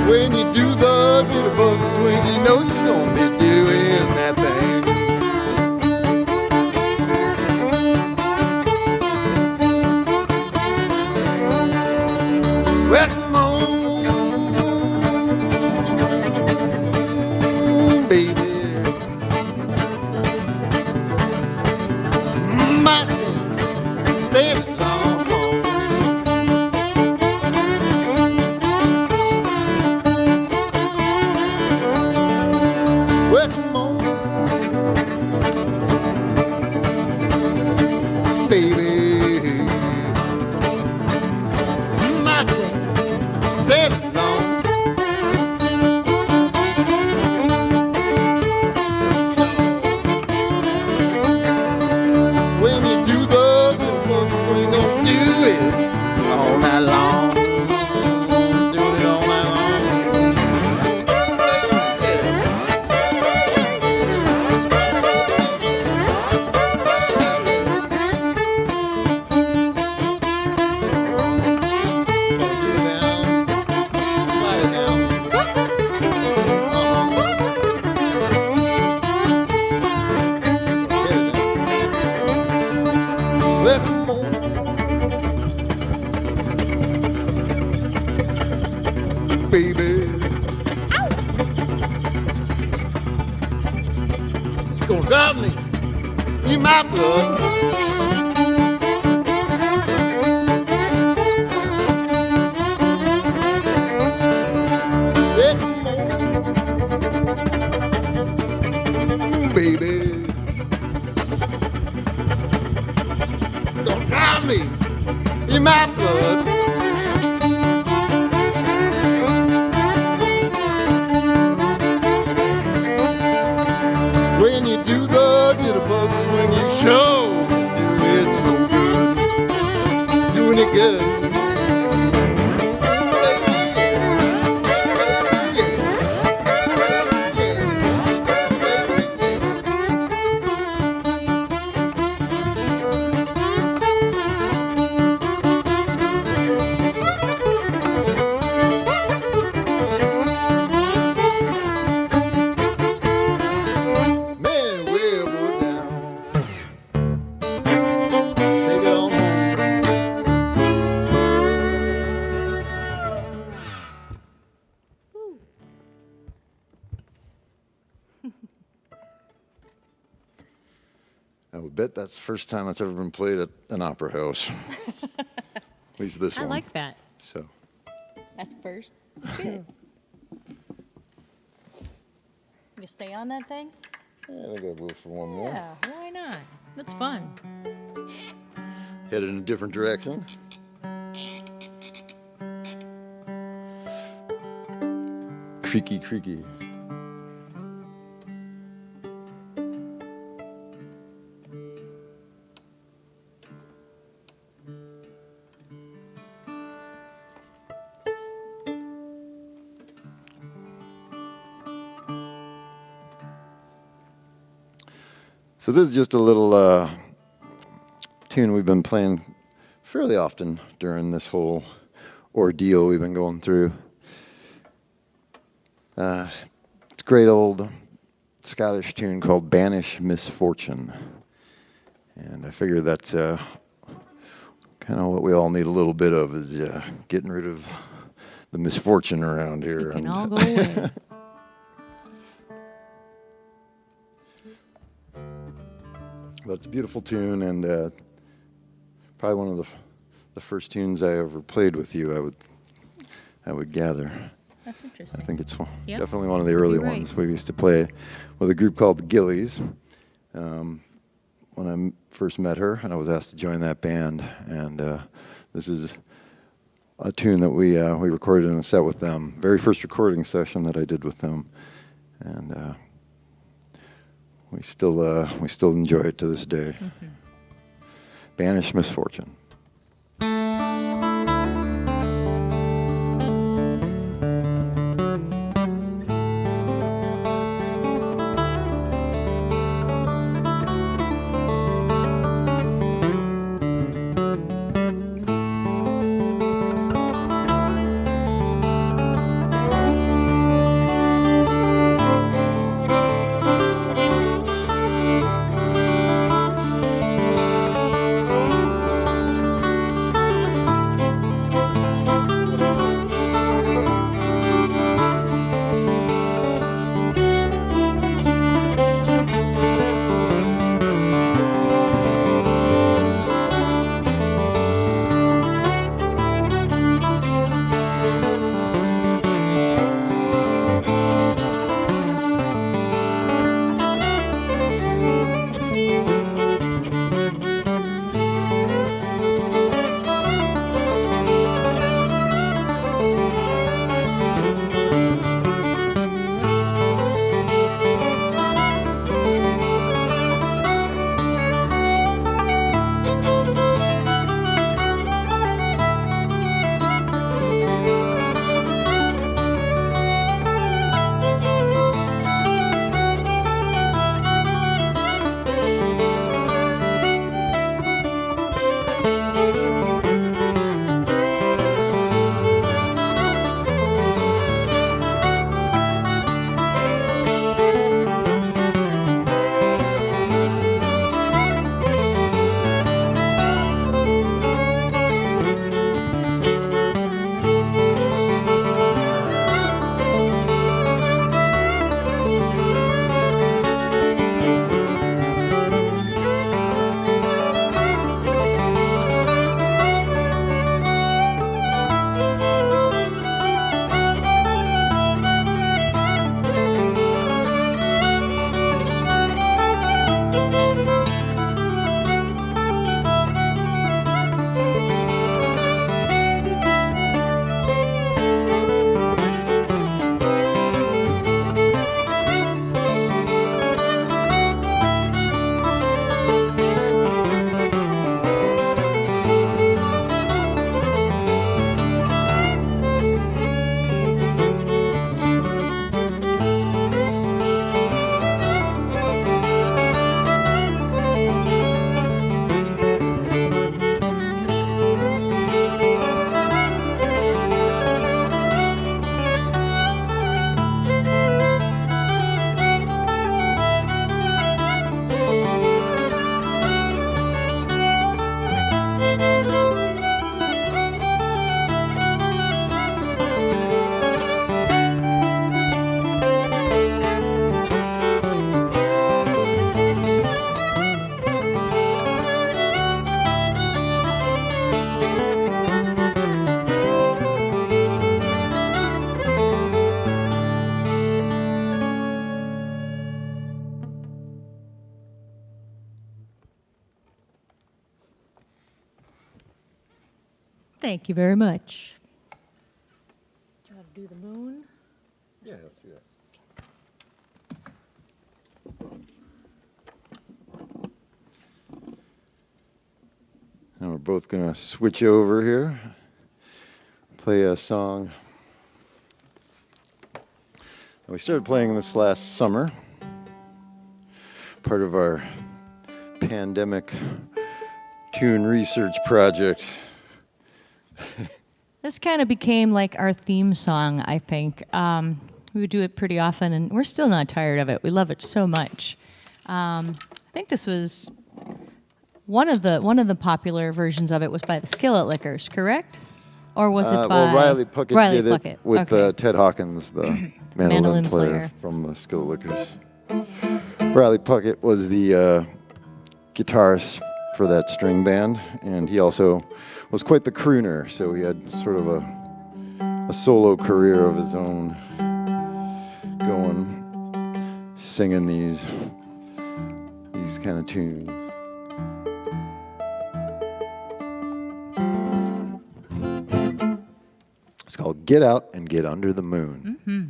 When you do the jitterbug swing, you know you're gonna be doing that thing. Well, come on, baby. Stay long. Well, come on, baby. My stay long. When you do the swing, gonna do it all night long. Do it all night long. Slide it down. Well, come on. Baby, you're gonna drive me. You might my blood. Yeah, come on, baby. Don't drown me in my blood. When you do the jitterbug swing, you show doing it so good, doing it good. I would bet that's the first time that's ever been played at an opera house. At least this I one. like that. So, That's first. Good. You stay on that thing? yeah, I think I'll go for one more. Yeah, why not? That's fun. Headed in a different direction. Creaky, creaky. So this is just a little tune we've been playing fairly often during this whole ordeal we've been going through. It's a great old Scottish tune called Banish Misfortune. And I figure that's kind of what we all need a little bit of, is getting rid of the misfortune around here. It can all go away. But it's a beautiful tune, and probably one of the first tunes I ever played with you, I would gather. That's interesting. I think it's Yep. definitely one of the Could be early right. ones. We used to play with a group called the Gillies. When I first met her, and I was asked to join that band, and this is a tune that we recorded in a set with them. Very first recording session that I did with them, and we still enjoy it to this day. Mm-hmm. Banish Misfortune. Thank you very much. Do you want to do the moon? Yes, yes. And we're both going to switch over here, play a song. We started playing this last summer, part of our pandemic tune research project. This kind of became like our theme song, I think. We would do it pretty often, and we're still not tired of it. We love it so much. I think this was one of the popular versions of it was by the Skillet Lickers, correct? Or was it by well, Riley Puckett did Puckett. it with Okay. Ted Hawkins, the mandolin Mandolin player player. from the Skillet Lickers. Riley Puckett was the guitarist for that string band, and he also was quite the crooner, so he had sort of a solo career of his own going, singing these kind of tunes. It's called Get Out and Get Under the Moon. Mm-hmm.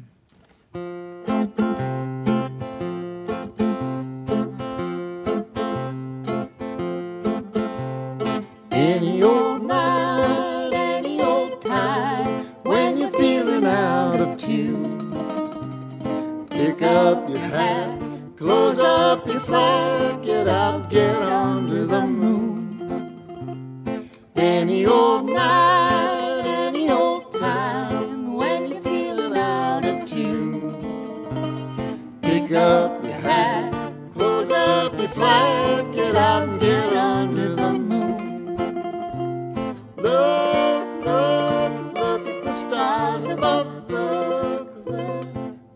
Any old night, any old time, when you're feeling out of tune, pick up your hat, close up your flag, get out, get under the moon. Any old night, any old time, when you're feeling out of tune, pick up your hat, close up your flag, get out and get under the moon. Look, look, look at the stars above. Look, look,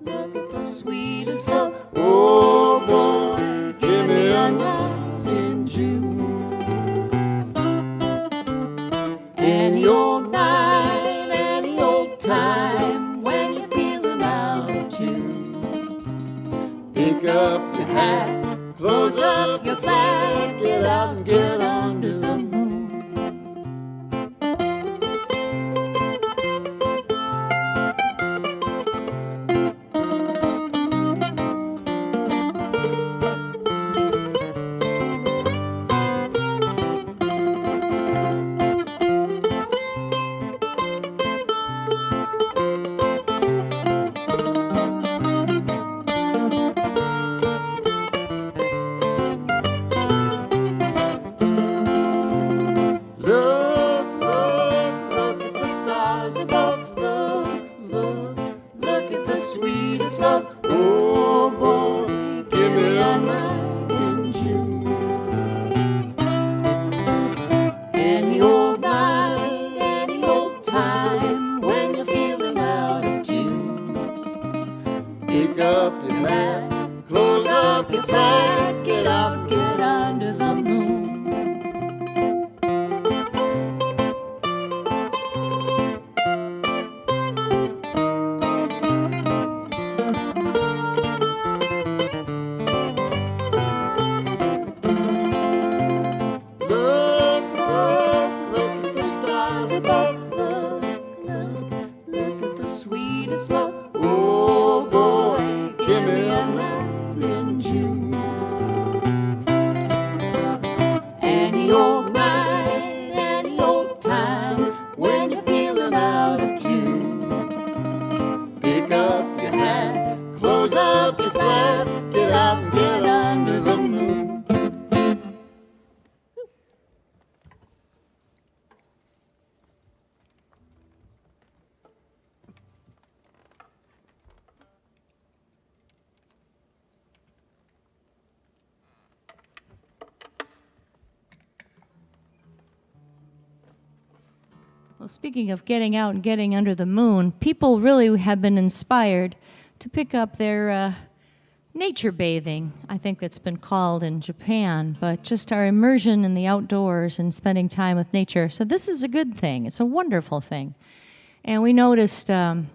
look at the sweetest love. Oh boy, give me a night in June. Any old night, any old time, when you're feeling out of tune, pick up your hat, close up your flag, get out and get under the moon. Look, look, look at the stars above. Look, look, look at the sweetest love. Oh boy, give me a night in June. Any old night, any old time, when you're feeling out of tune, pick up your hat, close up your flag, get out and get under the moon. Look, look, look at the stars above. Look, look, look at the sweetest love. Oh boy, give me a night in June. Any old night, any old time, when you're feeling out of tune, pick up your hat, close up your flag, get out and get under the moon. Well, speaking of getting out and getting under the moon, people really have been inspired to pick up their nature bathing, I think that's been called in Japan, but just our immersion in the outdoors and spending time with nature. So this is a good thing. It's a wonderful thing. And we noticed the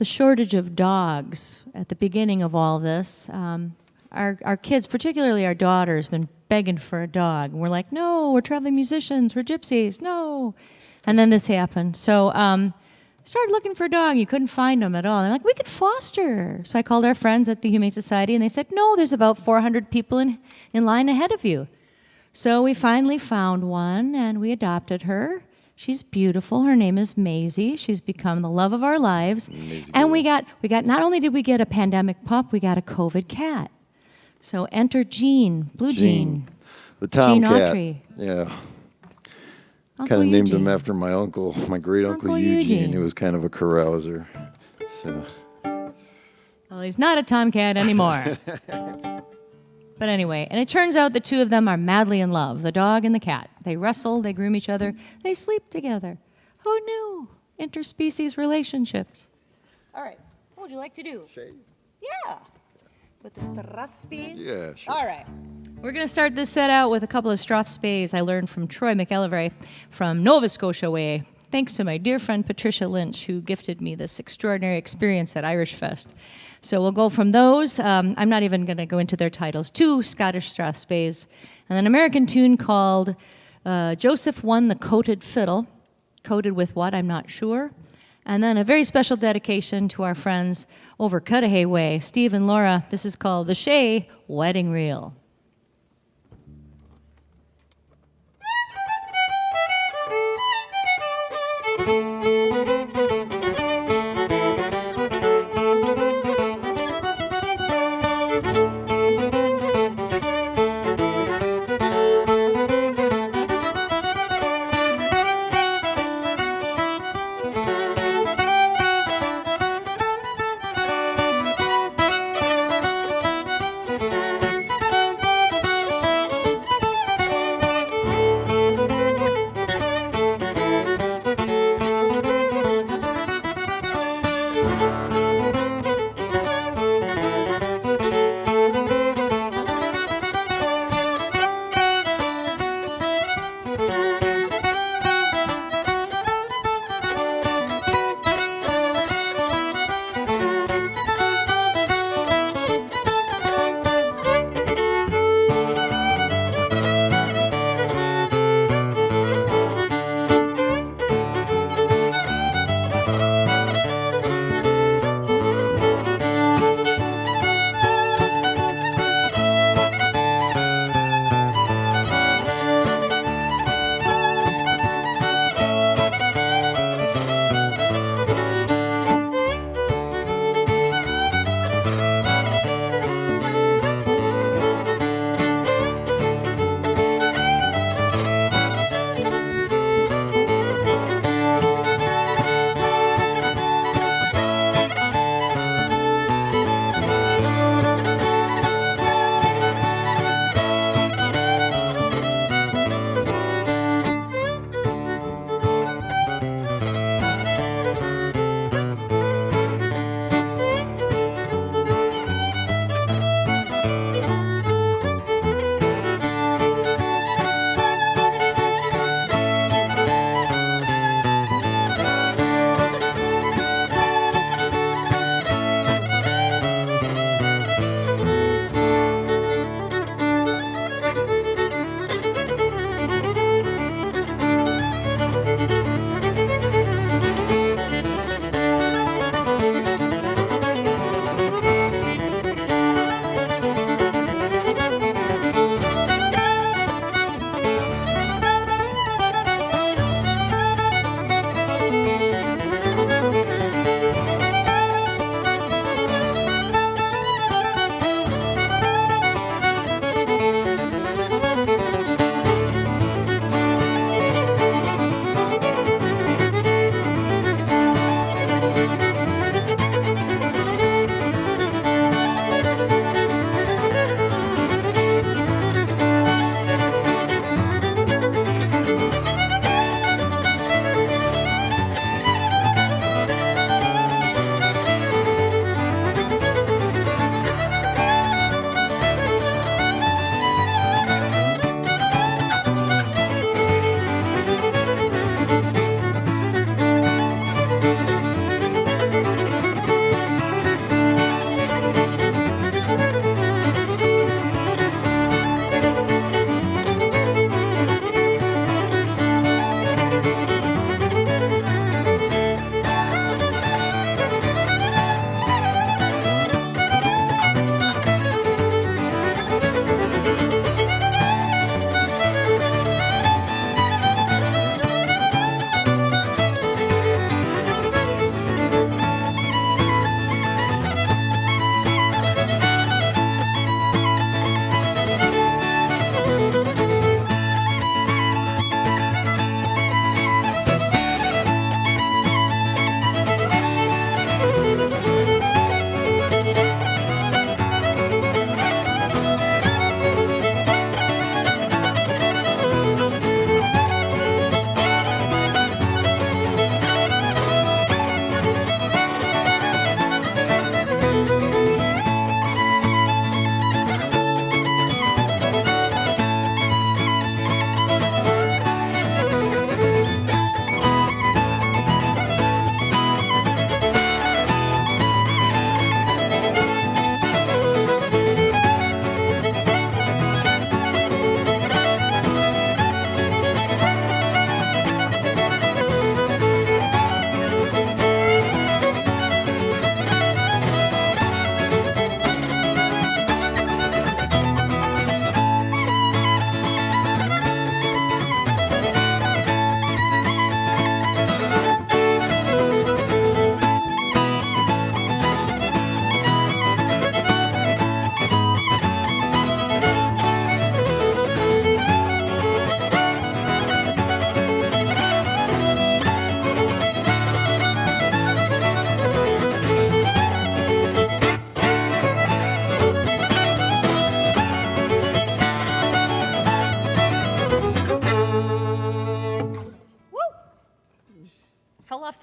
shortage of dogs at the beginning of all this. Our kids, particularly our daughter, has been begging for a dog. And we're like, no, we're traveling musicians, we're gypsies, no. And then this happened. So started looking for a dog. You couldn't find them at all. They're like, we could foster her. So I called our friends at the Humane Society, and they said, no, there's about 400 people in line ahead of you. So we finally found one, and we adopted her. She's beautiful. Her name is Maisie. She's become the love of our lives. And we got not only did we get a pandemic pup, we got a COVID cat. So enter Jean, Blue Jean. The town Gene cat. Autry. Yeah. Uncle Kind of named Eugene. him after my uncle, my great uncle Uncle Eugene. Eugene. He was kind of a carouser. So Well, he's not a tomcat anymore. But anyway, and it turns out the two of them are madly in love, the dog and the cat. They wrestle, they groom each other, they sleep together. Who knew? Interspecies relationships. All right, what would you like to do? Shade. Yeah. With the Strathspeys? Yeah, sure. All right. We're going to start this set out with a couple of Strathspeys I learned from Troy McElivray from Nova Scotia way, thanks to my dear friend Patricia Lynch, who gifted me this extraordinary experience at Irish Fest. So we'll go from those. I'm not even going to go into their titles. 2 Scottish Strathspeys, and an American tune called Joseph Won the Coated Fiddle. Coated with what? I'm not sure. And then a very special dedication to our friends over Cudahy Way, Steve and Laura. This is called the Shea Wedding Reel.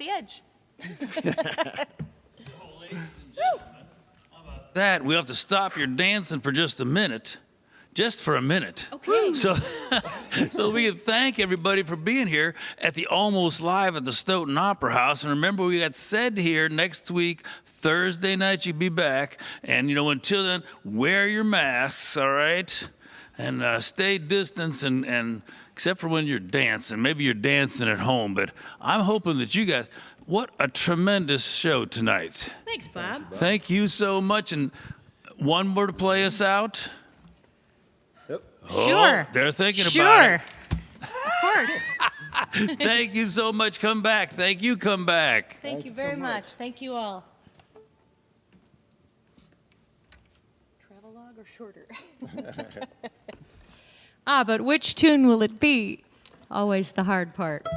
the edge. That we'll have to stop your dancing for just a minute. Just for a minute. Okay. So we can thank everybody for being here at the Almost Live at the Stoughton Opera House. And remember, we got said here next week, Thursday night, you'll be back. And, until then, wear your masks, all right? And stay distance, and except for when you're dancing. Maybe you're dancing at home, but I'm hoping that you guys, what a tremendous show tonight. Thanks, Bob. Thank you so much. And one more to play us out. Sure. Oh, they're thinking about Sure. it. Of course. Thank you so much. Come back. Thank you. Come back. Thank you very much. Thank you all. Travelogue or shorter? But which tune will it be? Always the hard part.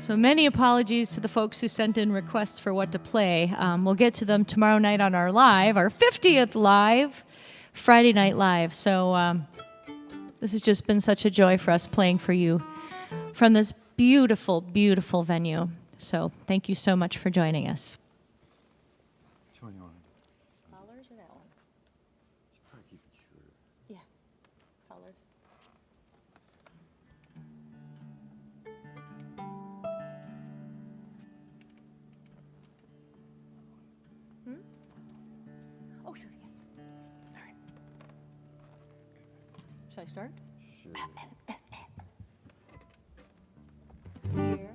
So many apologies to the folks who sent in requests for what to play. We'll get to them tomorrow night on our 50th live, Friday Night Live. So this has just been such a joy for us playing for you from this beautiful, beautiful venue. So thank you so much for joining us. Which one you want? Fowlers or that one? Probably keep it shorter. Yeah, Fowlers. Oh, sure, yes. All right. Should I start? Sure. Here.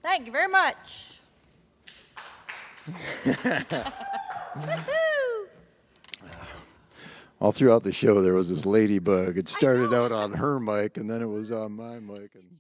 Thank you very much. All throughout the show, there was this ladybug. It started out on her mic, and then it was on my mic. And